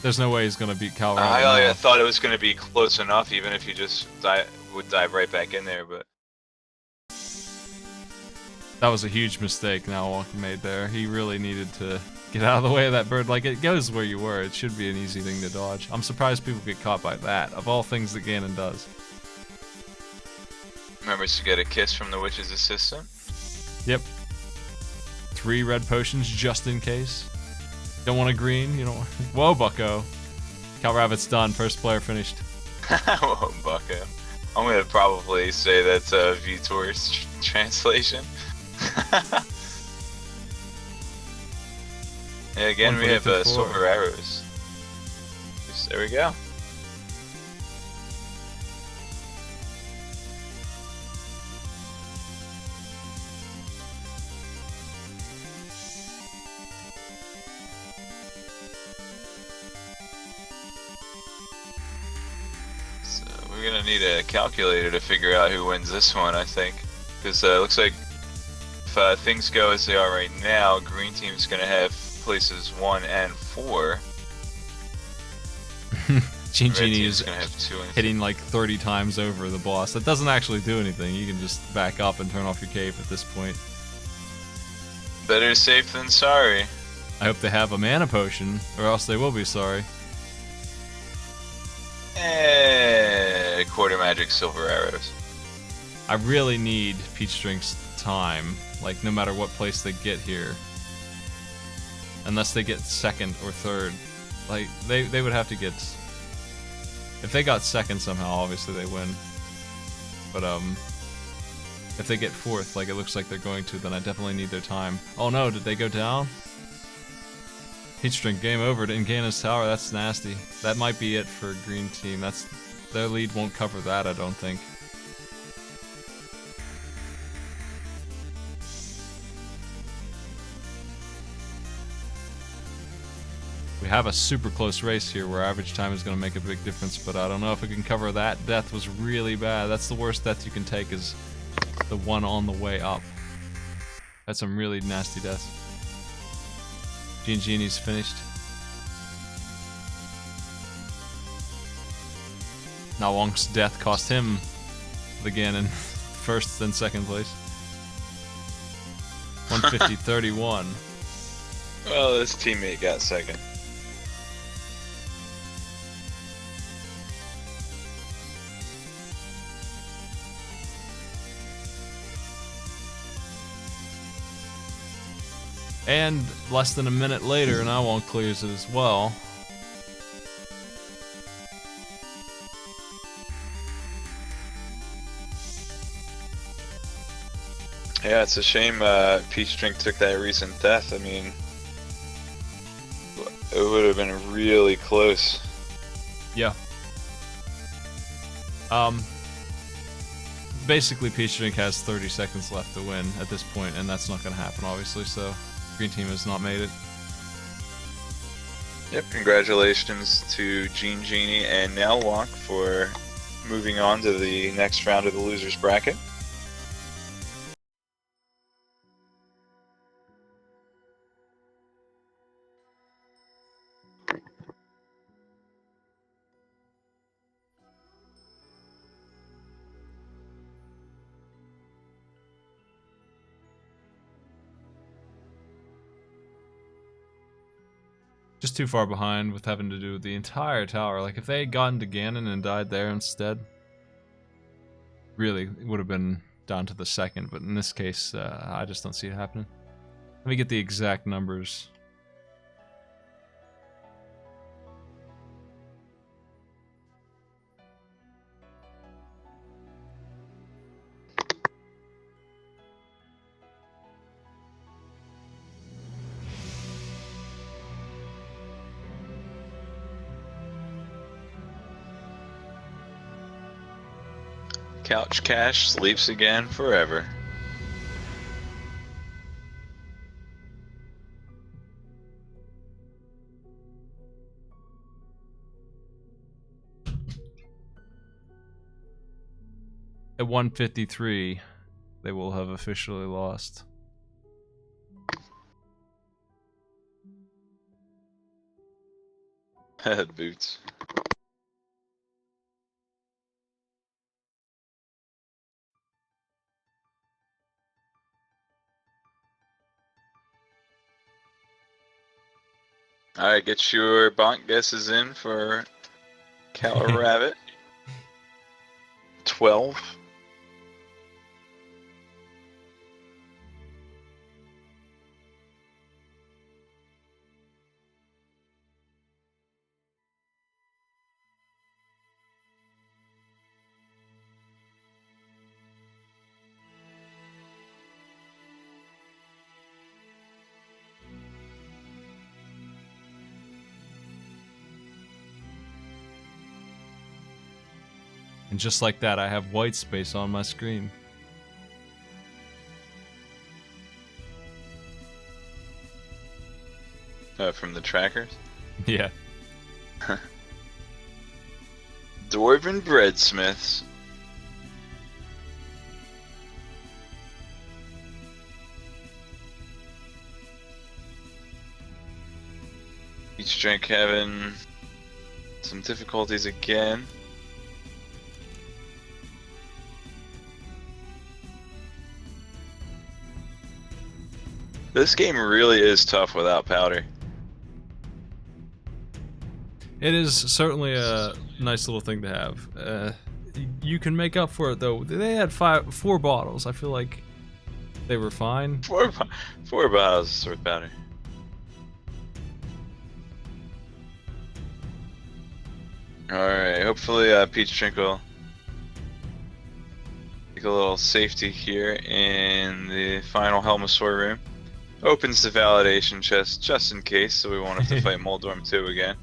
There's no way he's going to beat Cal Rabbit. I thought it was going to be close enough, even if he just would dive right back in there, but... That was a huge mistake now Wonk made there. He really needed to get out of the way of that bird. Like, it goes where you were. It should be an easy thing to dodge. I'm surprised people get caught by that, of all things that Ganon does. Remembers to get a kiss from the witch's assistant. Yep. 3 red potions just in case. Don't want a green, you don't want... Whoa, bucko. Cal Rabbit's done. First player finished. Whoa, bucko. I'm gonna probably say that's a Vitor's translation. Yeah, again, we have silver arrows. There we go. So we're gonna need a calculator to figure out who wins this one, I think, because it looks like if things go as they are right now, green team's gonna have places 1 and 4. Gene Red Genie team's is gonna have 2 and hitting like 30 times over the boss. That doesn't actually do anything. You can just back up and turn off your cape at this point. Better safe than sorry. I hope they have a mana potion, or else they will be sorry. Quarter magic silver arrows. I really need Peach Drink's time, like no matter what place they get here. Unless they get second or third. Like, they would have to get... If they got second somehow, obviously they win. But, if they get fourth, like it looks like they're going to, then I definitely need their time. Oh no, did they go down? Peach Drink, game over in Gana's Tower, that's nasty. That might be it for Green Team. Their lead won't cover that, I don't think. We have a super close race here where average time is going to make a big difference, but I don't know if we can cover that. Death was really bad. That's the worst death you can take, is the one on the way up. That's some really nasty deaths. Genie's finished. Na Wong's death cost him the Ganon first and second place. 150-31. Well, this teammate got second. And less than a minute later, Na Wong clears it as well. Yeah, it's a shame Peach Drink took that recent death. I mean, it would have been really close. Yeah. Basically Peach Drink has 30 seconds left to win at this point, and that's not going to happen, obviously, so Green Team has not made it. Yep, congratulations to Genie and Na Wong for moving on to the next round of the losers bracket. Just too far behind with having to do the entire tower. Like, if they had gotten to Ganon and died there instead, really, it would have been down to the second. But in this case, I just don't see it happening. Let me get the exact numbers. Couch Cash sleeps again forever. At 153, they will have officially lost. Boots. Alright, get your bonk guesses in for Cal Rabbit. 12. And just like that, I have white space on my screen. From the trackers. Yeah. Dwarven Breadsmiths. Each drink having some difficulties again. This game really is tough without powder. It is certainly a nice little thing to have. You can make up for it though. They had 4 bottles. I feel like they were fine. Four bottles of sword powder. Alright, hopefully Peach Drink will take a little safety here in the final Helmasaur room. Opens the validation chest just in case, so we won't have to fight Moldorm 2 again.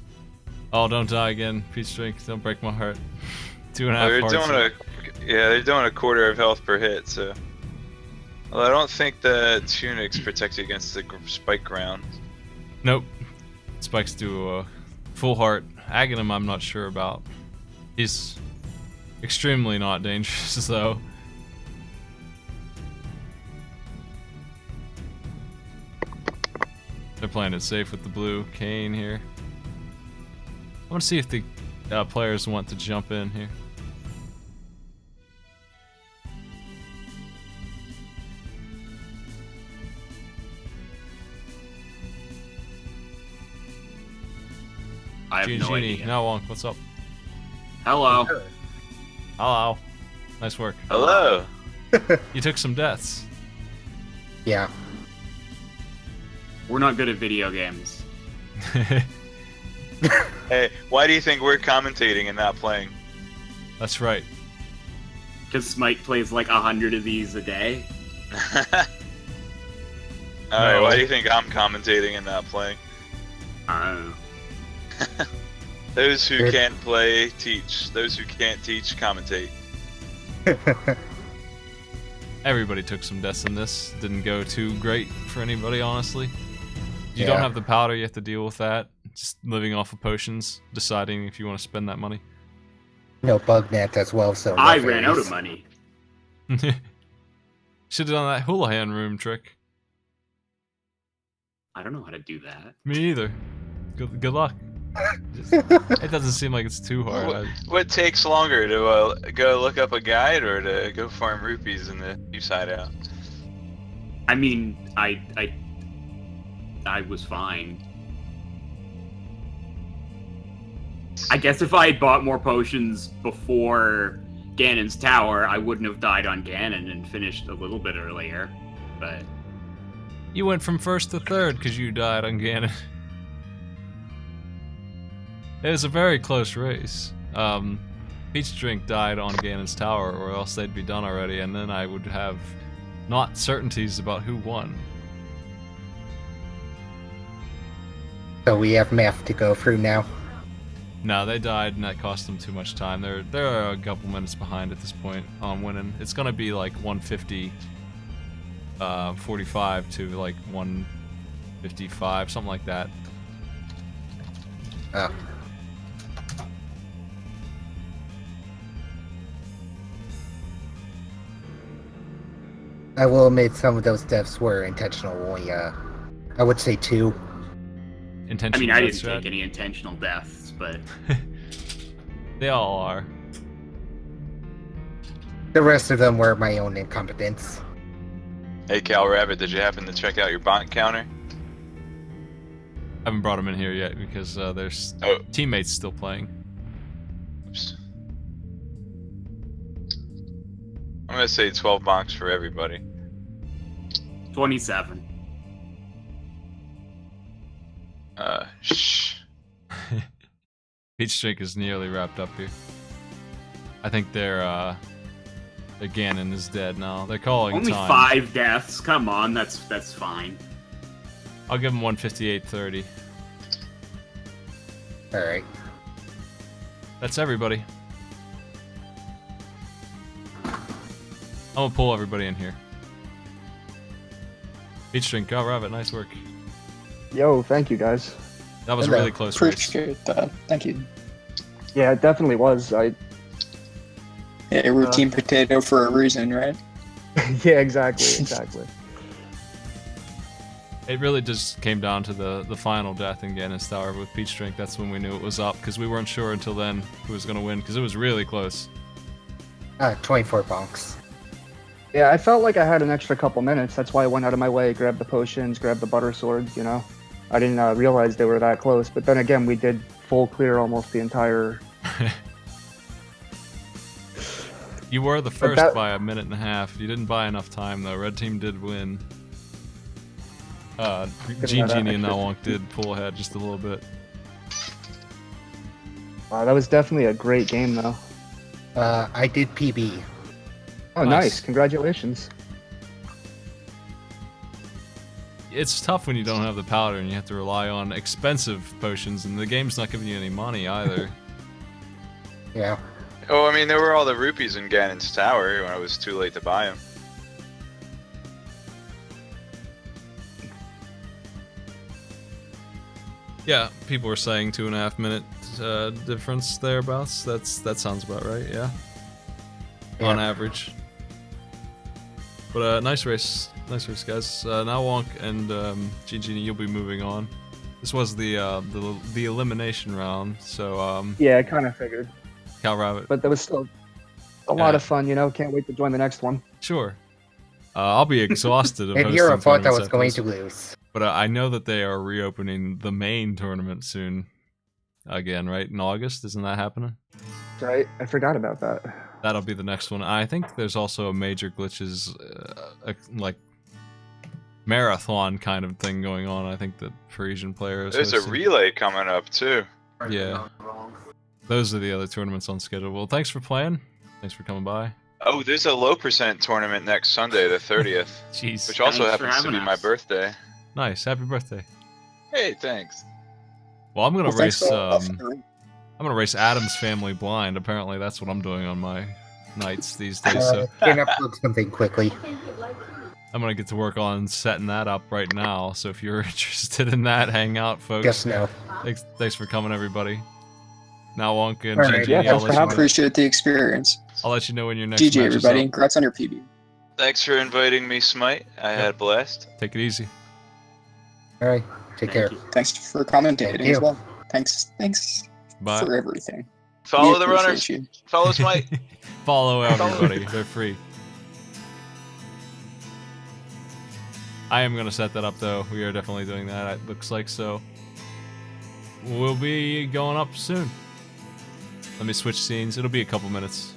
Oh, don't die again, Peach Drink. Don't break my heart. 2.5 They're hearts. they're doing a quarter of health per hit, so. Well, I don't think the tunics protect you against the spike ground. Nope. Spikes do a full heart. Aghanim I'm not sure about. He's extremely not dangerous though. They're playing it safe with the blue cane here. I want to see if the players want to jump in here. I have no idea. Now Wonk, what's up? Hello. Hello. Nice work. Hello! You took some deaths. Yeah. We're not good at video games. Hey, why do you think we're commentating and not playing? That's right. Because Smite plays like 100 of these a day. Alright, why do you think I'm commentating and not playing? I don't know. Those who can't play, teach. Those who can't teach, commentate. Everybody took some deaths in this. Didn't go too great for anybody, honestly. You Yeah. don't have the powder, you have to deal with that. Just living off of potions, deciding if you want to spend that money. No bug net as well, so no I ran out of fairies. money. Should have done that Houlihan room trick. I don't know how to do that. Me either. Good luck. It doesn't seem like it's too hard. What takes longer, to go look up a guide or to go farm rupees in the deep side out? I mean, I was fine. I guess if I had bought more potions before Ganon's tower, I wouldn't have died on Ganon and finished a little bit earlier. But You went from first to third because you died on Ganon. It was a very close race. Peach Drink died on Ganon's tower, or else they'd be done already, and then I would have not certainties about who won. So we have math to go through now. No, they died, and that cost them too much time. They're a couple minutes behind at this point on winning. It's gonna be like 150, 45 to like 155, something like that. Oh. I will admit some of those deaths were intentional. Only, I would say 2. I Intentional mean, I death didn't strat. take any intentional deaths, but They all are. The rest of them were my own incompetence. Hey, Cal Rabbit, did you happen to check out your bot counter? I haven't brought them in here yet because there's Oh. teammates still playing. Oops. I'm gonna say 12 bonks for everybody. 27. Shh. Peach Drink is nearly wrapped up here. I think their Ganon is dead now. They're calling Only time. 5 deaths. Come on, that's fine. I'll give them 158.30. Alright. That's everybody. I'm gonna pull everybody in here. Peach Drink, go Rabbit, nice work. Yo, thank you guys. That was a Hello. really close race. Appreciate that. Thank you. Yeah, it definitely was. Yeah, routine potato for a reason, right? Yeah, exactly. It really just came down to the final death in Ganon's Tower with Peach Drink. That's when we knew it was up, because we weren't sure until then who was going to win, because it was really close. 24 bonks. Yeah, I felt like I had an extra couple minutes. That's why I went out of my way, grabbed the potions, grabbed the butter swords, you know. I didn't realize they were that close. But then again, we did full clear almost the entire... You were the first by a minute and a half. You didn't buy enough time, though. Red team did win. Gene Genie and Nalwonk did pull ahead just a little bit. Wow, that was definitely a great game, though. I did PB. Oh, nice. Congratulations. It's tough when you don't have the powder and you have to rely on expensive potions, and the game's not giving you any money either. Yeah. Oh, I mean, there were all the rupees in Ganon's Tower when it was too late to buy them. Yeah, people were saying 2.5 minute difference thereabouts. That sounds about right. Yeah. On average. But nice race, guys. Now Wonk and Genie, you'll be moving on. This was the elimination round, so Yeah, I kind of figured. Cal Rabbit. But that was still a lot of fun, you know. Can't wait to join the next one. Sure. I'll be exhausted. And Hero thought I was going to lose. But I know that they are reopening the main tournament soon. Again, right? In August? Isn't that happening? Right? I forgot about that. That'll be the next one. I think there's also a major glitches, like, marathon kind of thing going on. I think that Parisian players. There's a relay coming up, too. Yeah. Those are the other tournaments on schedule. Well, thanks for playing. Thanks for coming by. Oh, there's a low percent tournament next Sunday, the 30th. Jeez. Which also Thanks for happens to be having my us. birthday. Nice. Happy birthday. Hey, thanks. Well, I'm gonna Thanks race. for I'm gonna race Adam's Family Blind. Apparently, that's what I'm doing on my nights these days. So Can upload something quickly. I'm gonna get to work on setting that up right now. So if you're interested in that, hang out, folks. Just no. Thanks for coming, everybody. Now, Wonk and All right, GG, yeah, I'll, thanks for let you having know, Appreciate the experience. I'll let you know when your next GG, match is everybody. up. Congrats on your PB. Thanks for inviting me, Smite. I had a blast. Take it easy. All right. Take care. you. Thanks for commentating Thank you. as well. Thanks Bye. for everything. Follow We the appreciate runners. you. Follow Smite. Follow everybody. They're free. I am gonna set that up though. We are definitely doing that. It looks like so. We'll be going up soon. Let me switch scenes. It'll be a couple minutes.